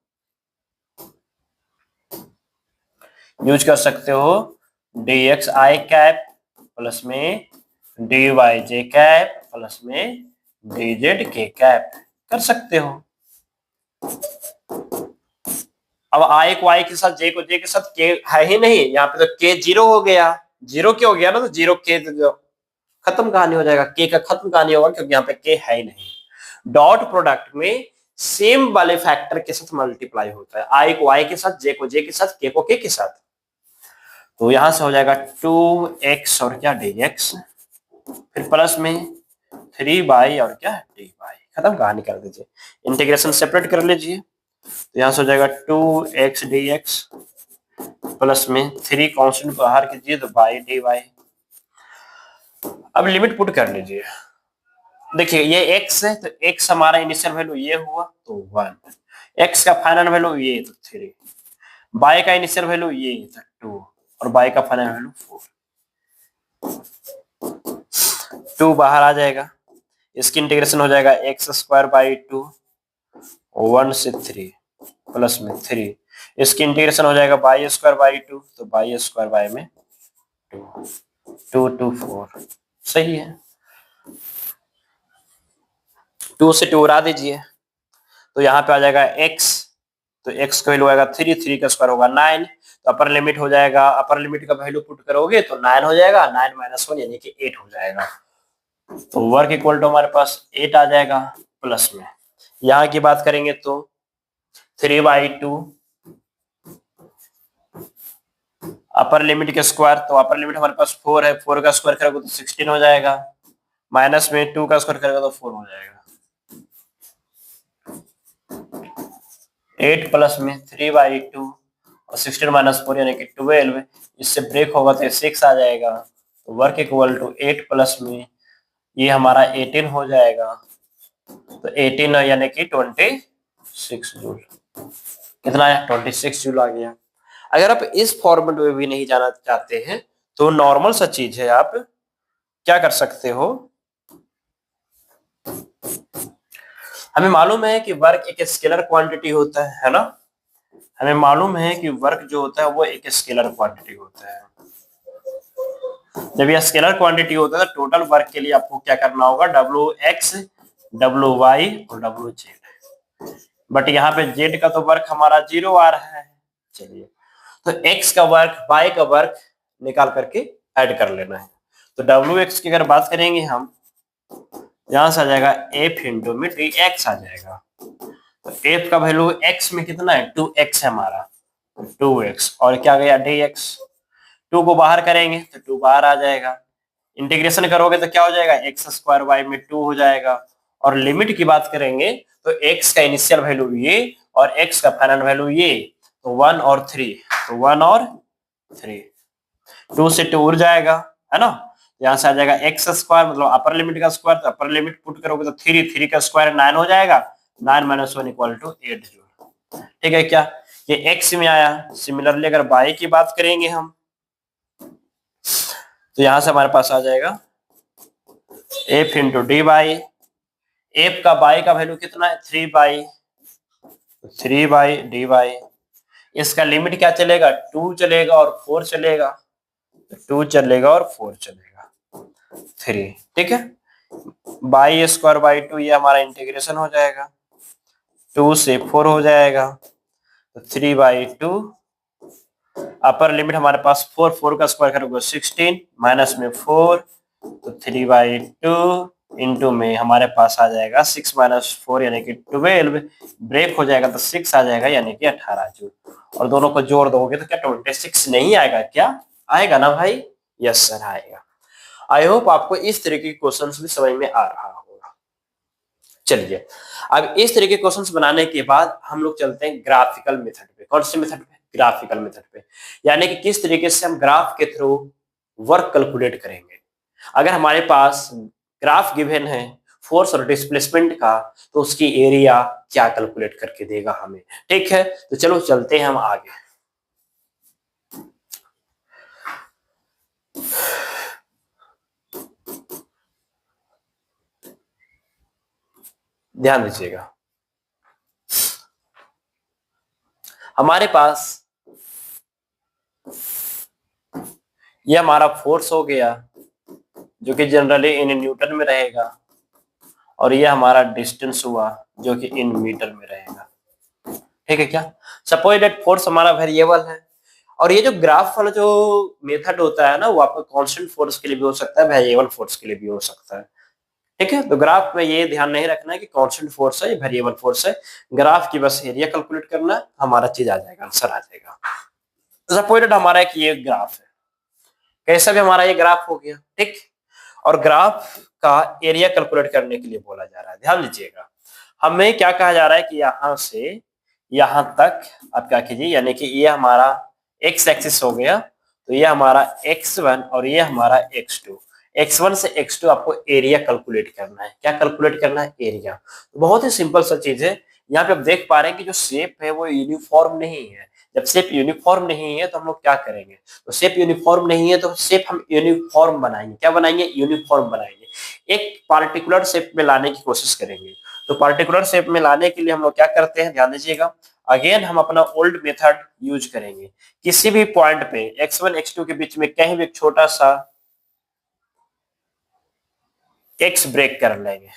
यूज कर सकते हो डी एक्स आई कैप प्लस में डी वाई जे कैप प्लस में डी जेड के कैप कर सकते हो। अब आई को आई के साथ, जे को जे के साथ, के है ही नहीं यहाँ पे, तो के जीरो हो गया। जीरो क्या हो गया ना, तो जीरो के खत्म कहानी हो जाएगा, के का खत्म कहानी होगा, क्योंकि यहाँ पे के है ही नहीं। डॉट प्रोडक्ट में सेम वाले फैक्टर के साथ मल्टीप्लाई होता है, आई को आई के साथ, जे को जे के साथ, के को के साथ। तो यहां से हो जाएगा 2x और क्या डी एक्स, फिर प्लस में 3y और क्या डी वाई, खत्म कहानी कर दीजिए, इंटीग्रेशन सेपरेट कर लीजिए। तो यहां से हो जाएगा 2x डी एक्स प्लस में 3 कांस्टेंट बाहर कीजिए तो y डी वाई। अब लिमिट पुट कर लीजिए। देखिए ये x है, तो x हमारा इनिशियल वैल्यू ये हुआ तो 1, x का फाइनल वैल्यू ये तो 3, y का इनिशियल वैल्यू ये था 2 और y का फाइनल वैल्यू 4। 2 बाहर आ जाएगा, इसकी इंटीग्रेशन हो जाएगा एक्स स्क्वायर बाई 2 1 से 3 प्लस में 3, इसकी इंटीग्रेशन हो जाएगा बाई स्क्वायर बाई 2, तो बाई स्क्वायर बाई में 2, 2 2 4 सही है। 2 से 2 उड़ा दीजिए, तो यहाँ पे आ जाएगा x, तो x का वैल्यू आएगा 3, 3 का स्क्वायर होगा 9, तो अपर लिमिट हो जाएगा, अपर लिमिट का वैल्यू पुट करोगे तो 9 हो जाएगा, 9 माइनस 1 यानी कि 8 हो जाएगा। तो वर्क इक्वल टू हमारे पास 8 आ जाएगा, प्लस में यहाँ की बात करेंगे तो 3/2 अपर लिमिट के स्क्वायर, तो अपर लिमिट हमारे पास 4 है, 4 का स्क्वायर करोगे तो 16 हो जाएगा, माइनस में 2 का स्क्वायर करोगे तो 4 हो जाएगा। 8 प्लस में 3/2 और 16 माइनस 4 यानी कि 12, इससे ब्रेक होगा तो 6 आ जाएगा। तो वर्क इक्वल टू 8 प्लस में ये हमारा 18 हो जाएगा, तो 18 यानी कि 26 जूल। कितना है? 26 जूल आ गया। अगर आप इस फॉर्मेट में भी नहीं जाना चाहते हैं तो नॉर्मल सा चीज है, आप क्या कर सकते हो, हमें मालूम है कि वर्क एक स्केलर क्वांटिटी होता है ना, हमें मालूम है कि वर्क जो होता है वो एक स्केलर क्वांटिटी होता है। जब यह स्केलर क्वांटिटी होता है तो टोटल वर्क के लिए आपको क्या करना होगा, WX, WY और WZ। बट यहाँ पे Z का तो वर्क हमारा 0 आ रहा है। चलिए, तो X का वर्क, Y का वर्क निकाल करके ऐड कर लेना है। तो WX की अगर बात करेंगे हम, यहां से आ जाएगा F इंटू में DX आ जाएगा। तो F का वैल्यू X में कितना है? 2x है हमारा, 2x और क्या गया DX। 2 को बाहर करेंगे तो 2 बाहर आ जाएगा, इंटीग्रेशन करोगे तो क्या हो जाएगा, एक्स स्क्वायर वाई में 2 हो जाएगा। और लिमिट की बात करेंगे तो x का इनिशियल वैल्यू ये और x का फाइनल वैल्यू ये, तो 1 और 3, तो 1 और 3, 2 से 2 उड़ जाएगा, है ना। यहाँ से आ जाएगा एक्स स्क्वायर, मतलब अपर लिमिट का स्क्वायर, तो अपर लिमिट पुट करोगे तो 3, 3 का स्क्वायर 9 हो जाएगा, 9 माइनस 1 इक्वल टू 8 जूल। ठीक है क्या? ये एक्स में आया। सिमिलरली अगर बाई की बात करेंगे हम, तो यहां से हमारे पास आ जाएगा F into D by, F का बाई का वैल्यू कितना है, 3/dy। इसका लिमिट क्या चलेगा, 2 चलेगा और 4 चलेगा, 2 चलेगा और 4 चलेगा, 3। ठीक है, बाई स्क्वायर बाई 2 ये हमारा इंटीग्रेशन हो जाएगा, 2 से 4 हो जाएगा, तो 3/2 अपर लिमिट हमारे पास 4, 4 का स्क्वायर करोगे 16 माइनस में 4, तो 3/2 इंटू में हमारे पास आ जाएगा 6 माइनस 4 यानी कि 12, ब्रेक हो जाएगा तो 6 आ जाएगा यानी कि 18 जूल। और दोनों को जोड़ दोगे तो क्या 26 नहीं आएगा? क्या आएगा ना भाई? यस सर आएगा। आई होप आपको इस तरह के क्वेश्चंस भी समझ में आ रहा होगा। चलिए, अब इस तरह के क्वेश्चंस बनाने के बाद हम लोग चलते हैं ग्राफिकल मेथड पे। कौन से मेथड पे? ग्राफिकल मेथड पे, यानी कि किस तरीके से हम ग्राफ के थ्रू वर्क कैलकुलेट करेंगे। अगर हमारे पास ग्राफ गिवन है फोर्स और डिस्प्लेसमेंट का, तो उसकी एरिया क्या कैलकुलेट करके देगा हमें। ठीक है, तो चलो चलते हैं हम आगे। ध्यान दीजिएगा, हमारे पास ये हमारा फोर्स हो गया जो कि जनरली इन न्यूटन में रहेगा, और ये हमारा डिस्टेंस हुआ जो कि इन मीटर में रहेगा। ठीक है क्या? सपोज दैट फोर्स हमारा वेरिएबल है, और ये जो ग्राफ वाला जो मेथड होता है ना, वो आपका कांस्टेंट फोर्स के लिए भी हो सकता है, वेरिएबल फोर्स के लिए भी हो सकता है। ठीक है, तो ग्राफ में ये ध्यान नहीं रखना है कि कांस्टेंट फोर्स है या वेरिएबल फोर्स है, ग्राफ की बस एरिया कैलकुलेट करना है, हमारा चीज आ जाएगा, आंसर आ जाएगा। सपोज दैट हमारा एक ये ग्राफ है, कैसा भी हमारा ये ग्राफ हो गया, ठीक, और ग्राफ का एरिया कैलकुलेट करने के लिए बोला जा रहा है। ध्यान दीजिएगा, हमें क्या कहा जा रहा है कि यहां से यहां तक आप क्या कीजिए, यानी कि ये हमारा एक्स एक्सिस हो गया, तो ये हमारा x1 और ये हमारा x2, x1 से x2 आपको एरिया कैलकुलेट करना है। क्या कैलकुलेट करना है? एरिया। तो बहुत ही सिंपल सा चीज है, यहाँ पे आप देख पा रहे हैं कि जो शेप है वो यूनिफॉर्म नहीं है। जब शेप यूनिफॉर्म नहीं है तो हम लोग क्या करेंगे, तो शेप यूनिफॉर्म नहीं है तो शेप हम यूनिफॉर्म बनाएंगे। क्या बनाएंगे? यूनिफॉर्म बनाएंगे, एक पार्टिकुलर शेप में लाने की कोशिश करेंगे। तो पार्टिकुलर शेप में लाने के लिए हम लोग क्या करते हैं, ध्यान दीजिएगा, अगेन हम अपना ओल्ड मेथड यूज करेंगे। किसी भी पॉइंट पे x1 x2 के बीच में कहीं भी एक छोटा सा x ब्रेक कर लेंगे।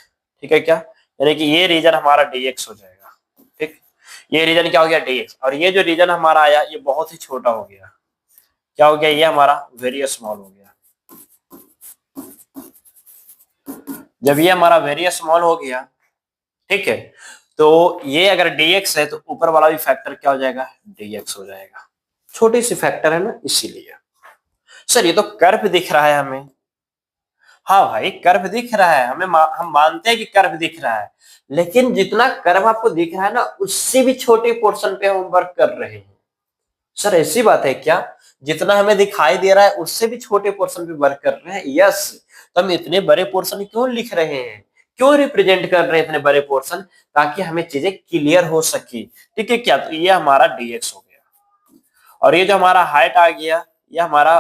ठीक है क्या? यानी कि ये रीजन हमारा dx हो जाएगा। ठीक, ये रीजन क्या हो गया? dx, और ये जो रीजन हमारा आया ये बहुत ही छोटा हो गया। क्या हो गया? ये हमारा वेरी स्मॉल हो गया। जब ये हमारा वेरी स्मॉल हो गया, ठीक है, तो ये अगर dx है तो ऊपर वाला भी फैक्टर क्या हो जाएगा? dx हो जाएगा। छोटी सी फैक्टर है ना, इसीलिए। सर ये तो कर्व दिख रहा है हमें। हाँ भाई, कर्व दिख रहा है हमें, हम मानते हैं कि कर्व दिख रहा है, लेकिन जितना कर्व आपको दिख रहा है ना, उससे भी छोटे पोर्शन पे हम वर्क कर रहे हैं। सर ऐसी बात है क्या? जितना हमें दिखाई दे रहा है उससे भी छोटे पोर्शन पे वर्क कर रहे हैं? यस। तो हम इतने बड़े पोर्शन क्यों लिख रहे हैं, क्यों रिप्रेजेंट कर रहे हैं इतने बड़े पोर्शन? ताकि हमें चीजें क्लियर हो सके। ठीक है क्या? तो ये हमारा dx हो गया, और ये जो हमारा हाइट आ गया, ये हमारा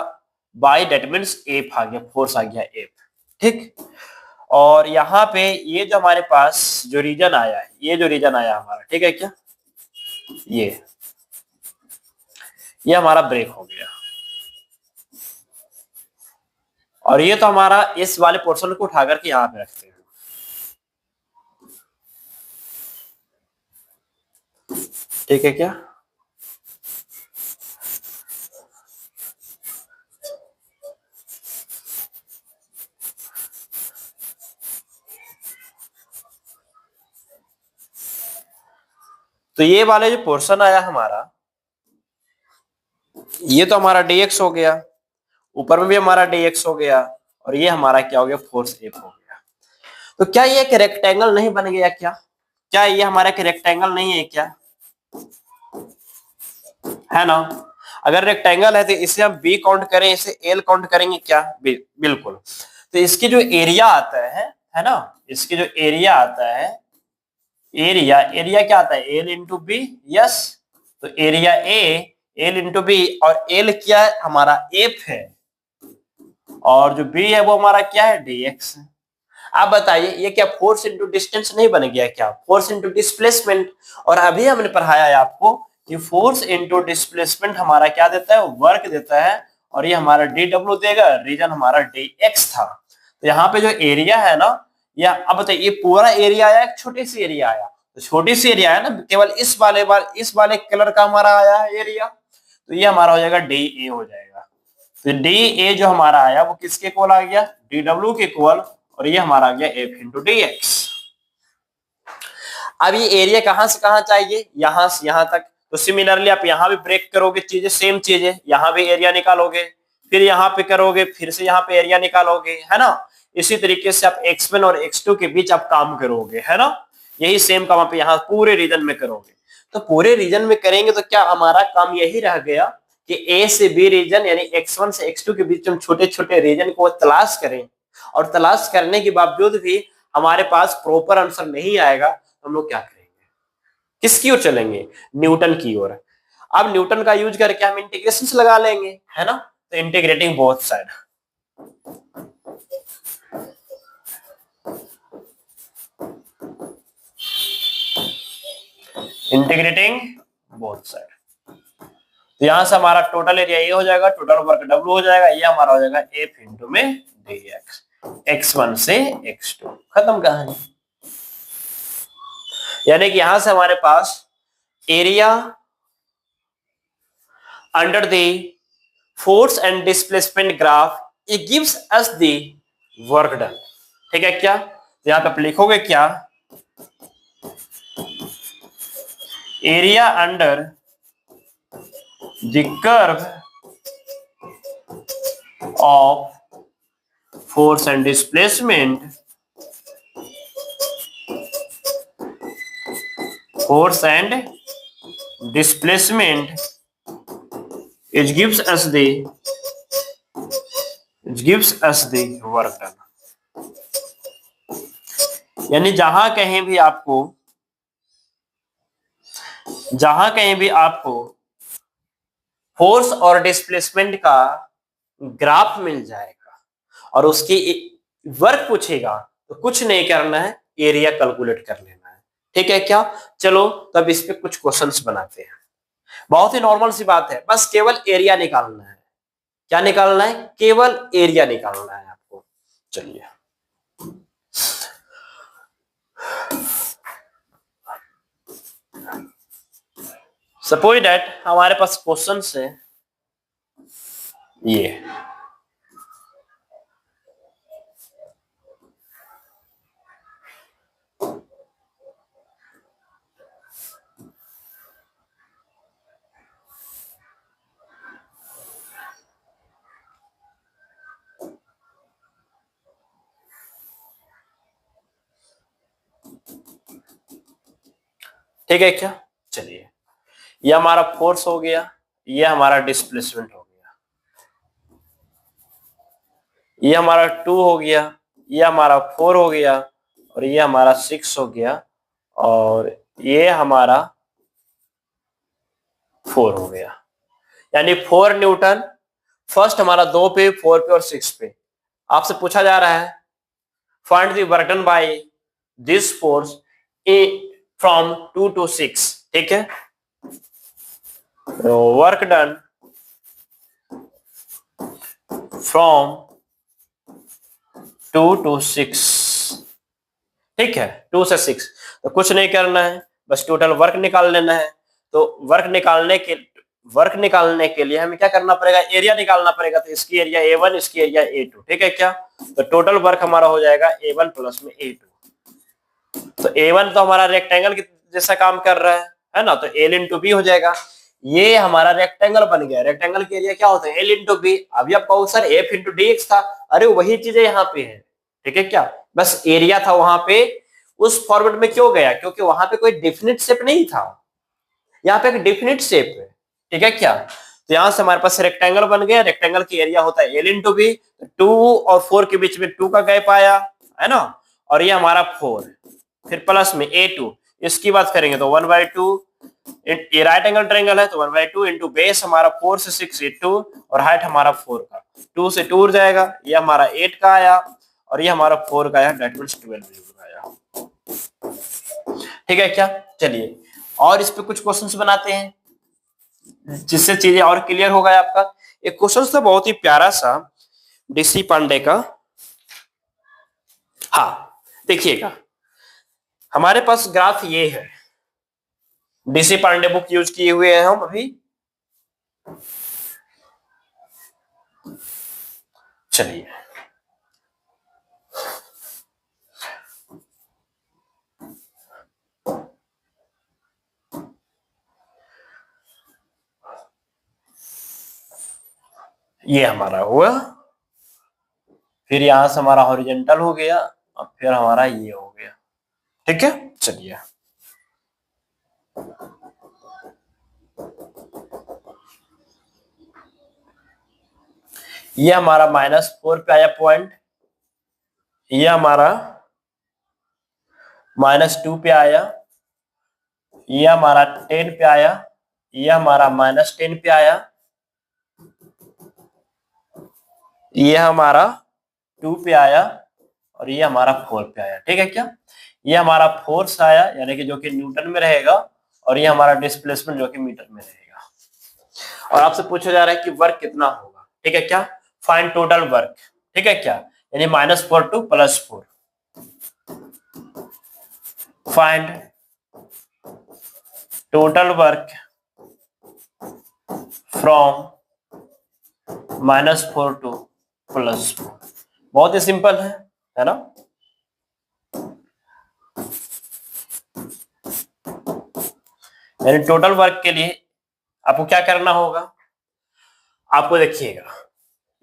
बाई, डेट मीन्स एफ आ गया, फोर्स आ गया एफ। ठीक, और यहाँ पे ये जो हमारे पास जो रीजन आया है, ये जो रीजन आया हमारा, ठीक है क्या, ये हमारा ब्रेक हो गया, और ये तो हमारा इस वाले पोर्शन को उठा करके यहाँ पे रखते हैं। ठीक है क्या? तो ये वाले जो पोर्शन आया हमारा, ये तो हमारा dx हो गया, ऊपर में भी हमारा dx हो गया, और ये हमारा क्या हो गया? फोर्स एफ हो गया। तो क्या ये एक रेक्टेंगल नहीं बन गया क्या? क्या ये हमारा एक रेक्टेंगल नहीं है क्या? है ना? अगर रेक्टेंगल है तो इसे हम बी काउंट करें, इसे एल काउंट करेंगे क्या? बिल्कुल। तो इसकी जो एरिया आता है ना, इसकी जो एरिया आता है, एरिया, एरिया क्या आता है? L into B. यस, तो area A, L into B, और एल क्या है? हमारा एफ है, और जो बी है वो हमारा क्या है? dx है। आप बताइए, ये क्या फोर्स इंटू डिस्टेंस नहीं बन गया क्या? Force into displacement. और अभी हमने पढ़ाया है आपको कि फोर्स इंटू डिस्प्लेसमेंट हमारा क्या देता है? वर्क देता है, और ये हमारा dw देगा, रीजन हमारा dx था। तो यहाँ पे जो एरिया है ना, या अब बताइए, ये पूरा एरिया आया, एक छोटी सी एरिया आया? तो छोटी सी एरिया है ना, केवल इस वाले कलर का हमारा आया है एरिया, तो ये हमारा हो जाएगा DA हो जाएगा। तो DA जो हमारा आया वो किसके इक्वल आ गया? DW के इक्वल, और ये हमारा आ गया F इंटू dx। अब ये एरिया कहां से कहां चाहिए? यहां से यहां तक। तो सिमिलरली आप यहां भी ब्रेक करोगे, चीजें सेम चीज है, यहां भी एरिया निकालोगे, फिर यहां पे करोगे, फिर से यहां पे एरिया निकालोगे, है ना? इसी तरीके से आप x1 और x2 के बीच आप काम करोगे, है ना? यही सेम काम आप यहाँ पूरे रीजन में करोगे। तो पूरे रीजन में करेंगे तो क्या हमारा काम यही रह गया कि ए से बी रीजन, यानी x1 से x2 के बीच हम छोटे छोटे रीजन को तलाश करें, और तलाश करने के बावजूद भी हमारे पास प्रॉपर आंसर नहीं आएगा, तो हम लोग क्या करेंगे? किसकी ओर चलेंगे? न्यूटन की ओर। अब न्यूटन का यूज करके हम इंटीग्रेशन लगा लेंगे, है ना? तो integrating both side, integrating both side. तो यहां से हमारा टोटल एरिया ए हो जाएगा, टोटल वर्क डब्ल्यू हो जाएगा, ये हमारा हो जाएगा एफ इंटू में डी एक्स, x1 से x2, खत्म कहानी। यानी कि यहां से हमारे पास area under the force and displacement graph it gives us the work done. ठीक है क्या? तो यहां पे आप लिखोगे क्या, area under the curve of force and displacement, force and displacement, it gives us the work done। यानी जहां कहीं भी आपको फोर्स और डिस्प्लेसमेंट का ग्राफ मिल जाएगा और उसकी वर्क पूछेगा तो कुछ नहीं करना है, एरिया कैलकुलेट कर लेना है। ठीक है क्या? चलो तब इस पे कुछ क्वेश्चंस बनाते हैं। बहुत ही नॉर्मल सी बात है, बस केवल एरिया निकालना है। क्या निकालना है? केवल एरिया निकालना है आपको। चलिए सपोज दैट हमारे पास क्वेश्चन है ये, ठीक है क्या? चलिए ये हमारा फोर्स हो गया, ये हमारा डिस्प्लेसमेंट हो गया, ये हमारा 2 हो गया, ये हमारा 4 हो गया और ये हमारा 6 हो गया और ये हमारा 4 हो गया। यानी 4 न्यूटन फर्स्ट हमारा 2 पे, 4 पे और 6 पे। आपसे पूछा जा रहा है find the work done bye this force from 2 to 6। ठीक है, वर्क डन फ्रॉम 2 to 6। ठीक है, 2 से 6। तो कुछ नहीं करना है, बस टोटल वर्क निकाल लेना है। तो वर्क निकालने के लिए हमें क्या करना पड़ेगा? एरिया निकालना पड़ेगा। तो इसकी एरिया A1, इसकी एरिया A2। ठीक है क्या? तो टोटल वर्क हमारा हो जाएगा A1 प्लस में A2। तो A1 तो हमारा रेक्टेंगल जैसा काम कर रहा है ना, तो L इंटू बी हो जाएगा। ये हमारा रेक्टेंगल बन गया। रेक्टेंगल की एरिया क्या होता है? L into B. अभी आप कहो sir F into D X था, अरे वही चीजें यहाँ पे है। ठीक है क्या? बस एरिया था वहां पे, उस फॉर्मेट में क्यों गया? क्योंकि वहां पे कोई डेफिनिट शेप नहीं था, यहाँ पे एक डेफिनिट शेप है। ठीक है क्या? तो यहां से हमारे पास रेक्टेंगल बन गया। रेक्टेंगल की एरिया होता है L इंटू बी। 2 और 4 के बीच में 2 का गैप आया है ना, और ये हमारा 4, फिर प्लस में A2। इसकी बात करेंगे तो 1/2, ये राइट एंगल ट्रायंगल है तो 1/2 इंटू बेस हमारा 4 से 6 8 और हाइट हमारा 4 का 2 से 2 उड़ जाएगा। ये हमारा 8 का आया और ये हमारा 4 का आया, दैट मींस 12 आया। ठीक है क्या? चलिए और इस पे कुछ क्वेश्चंस बनाते हैं जिससे चीजें और क्लियर हो गया आपका। एक क्वेश्चन था बहुत ही प्यारा सा डीसी पांडे का। हाँ देखिएगा, हमारे पास ग्राफ ये है, डीसी पांडे बुक यूज किए हुए हैं हम अभी। चलिए ये हमारा हुआ, फिर यहां से हमारा हॉरिजॉन्टल हो गया और फिर हमारा ये हो गया। ठीक है, चलिए ये हमारा -4 पे आया पॉइंट, ये हमारा -2 पे आया, ये हमारा 10 पे आया, ये हमारा -10 पे आया, ये हमारा 2 पे आया और ये हमारा 4 पे आया। ठीक है क्या? ये हमारा फोर्स आया, यानी कि जो कि न्यूटन में रहेगा, और ये हमारा डिस्प्लेसमेंट जो कि मीटर में रहेगा। और आपसे पूछा जा रहा है कि वर्क कितना होगा, ठीक है क्या, फाइंड टोटल वर्क, ठीक है क्या, यानी -4 to +4, find total work from -4 to +4। बहुत ही सिंपल है ना। यानी टोटल वर्क के लिए आपको क्या करना होगा, आपको देखिएगा,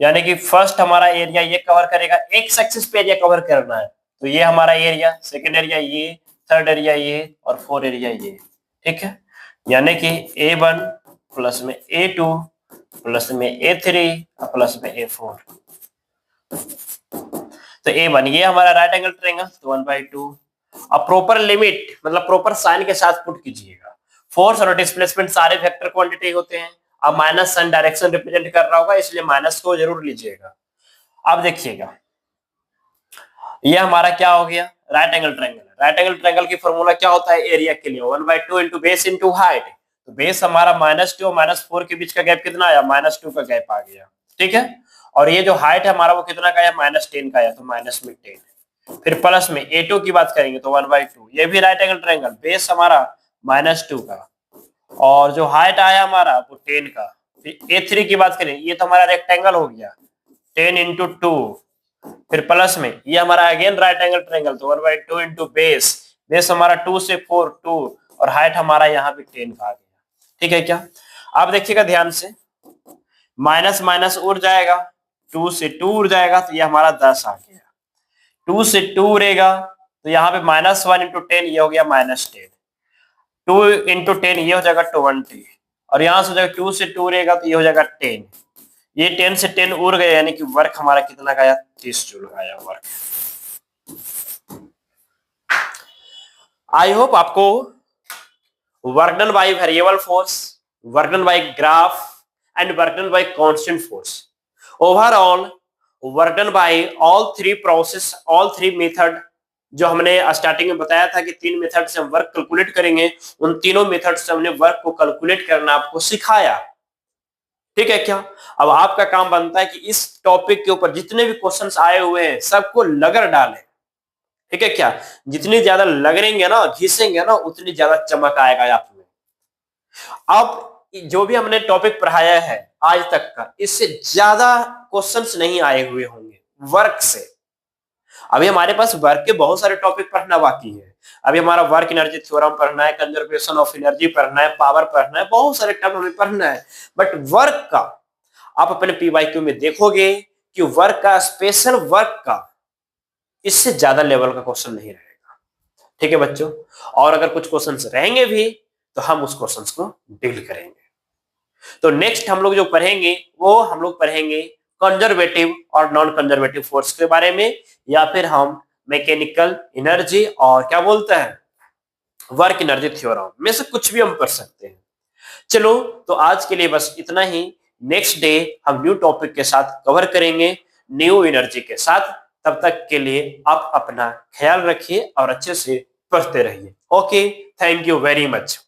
यानी कि फर्स्ट हमारा एरिया ये कवर करेगा, एक एक्सिस पे एरिया कवर करना है, तो ये हमारा एरिया, सेकंड एरिया ये, थर्ड एरिया ये, और फोर्थ एरिया ये, ठीक है। यानी कि A1 प्लस में A2 प्लस में A3 प्लस में A4। तो A1 ये हमारा राइट एंगल ट्रायंगल, तो 1/2। अब प्रॉपर लिमिट मतलब प्रॉपर साइन के साथ पुट कीजिएगा। फोर्स और डिस्प्लेसमेंट सारे वेक्टर क्वांटिटी होते हैं। अब माइनस साइन डायरेक्शन रिप्रेजेंट कर रहा होगा, इसलिए माइनस को जरूर लीजिएगा। अब देखिएगा ये हमारा क्या हो गया, right angle triangle. Right angle triangle की फॉर्मूला क्या होता है एरिया के लिए, 1/2 इंटू बेस इंटू हाइट। तो बेस हमारा -2 और -4 के बीच का गैप कितना आया, -2 का गैप आ गया, ठीक है। और ये जो हाइट है हमारा वो कितना का है, -10 का आया, तो माइनस में 10। फिर प्लस में A2 की बात करेंगे तो 1/2, ये भी राइट एंगल ट्रायंगल, बेस हमारा -2 का और जो हाइट आया हमारा वो 10 का। फिर A3 की बात करें, ये तो हमारा रेक्टेंगल हो गया, 10 इंटू 2, फिर प्लस में ये हमारा अगेन राइट एंगल ट्रायंगल, तो 1/2 इंटू बेस, बेस हमारा 2 से 4 2, और हाइट हमारा यहाँ पे 10 का आ गया, ठीक है क्या। आप देखिएगा ध्यान से, माइनस माइनस उड़ जाएगा, 2 से 2 उड़ जाएगा, तो ये हमारा 10 आ गया। 2 से 2 उड़ेगा तो यहाँ पे -1 इंटू 10 ये हो गया -10, 2 इंटू 10 ये हो जाएगा 20, और यहाँ से हो जाएगा 2 से 2 उड़ेगा तो ये हो जाएगा 10। ये 10 से 10 उड़ गए, यानी कि वर्क हमारा कितना का आया, 30 जूल का आया वर्क। आई होप आपको work done by variable force, work done bye graph and work done bye constant force, overall work done bye all three process, all three method, जो हमने स्टार्टिंग में बताया था कि 3 मेथड से हम वर्क कैलकुलेट करेंगे, उन तीनों मेथड से हमने वर्क को कैलकुलेट करना आपको सिखाया, ठीक है क्या। अब आपका काम बनता है कि इस टॉपिक के ऊपर जितने भी क्वेश्चंस आए हुए हैं सबको लगड़ डालें, ठीक है क्या। जितनी ज्यादा लगेंगे ना, घिसेंगे ना, उतनी ज्यादा चमक आएगा आप में। अब जो भी हमने टॉपिक पढ़ाया है आज तक का, इससे ज्यादा क्वेश्चंस नहीं आए हुए होंगे वर्क से। अभी हमारे पास वर्क के बहुत सारे टॉपिक पढ़ना बाकी है। अभी हमारा वर्क एनर्जी थ्योरम पढ़ना है, कंजर्वेशन ऑफ एनर्जी पढ़ना है, पावर पढ़ना है, बहुत सारे टर्म हमें पढ़ना है। बट वर्क का आप अपने पीवाईक्यू में देखोगे कि वर्क का, स्पेशल वर्क का, इससे ज्यादा लेवल का क्वेश्चन नहीं रहेगा, ठीक है बच्चों। और अगर कुछ क्वेश्चंस रहेंगे भी तो हम उस क्वेश्चंस को डील करेंगे। तो नेक्स्ट हम लोग जो पढ़ेंगे वो हम लोग पढ़ेंगे कंजर्वेटिव और नॉन कंजर्वेटिव फोर्स के बारे में, या फिर हम मैकेनिकल एनर्जी और क्या बोलते हैं वर्क एनर्जी थ्योरम में से कुछ भी हम पढ़ सकते हैं। चलो तो आज के लिए बस इतना ही। नेक्स्ट डे हम न्यू टॉपिक के साथ कवर करेंगे, न्यू एनर्जी के साथ। तब तक के लिए आप अपना ख्याल रखिए और अच्छे से पढ़ते रहिए। Okay, thank you very much.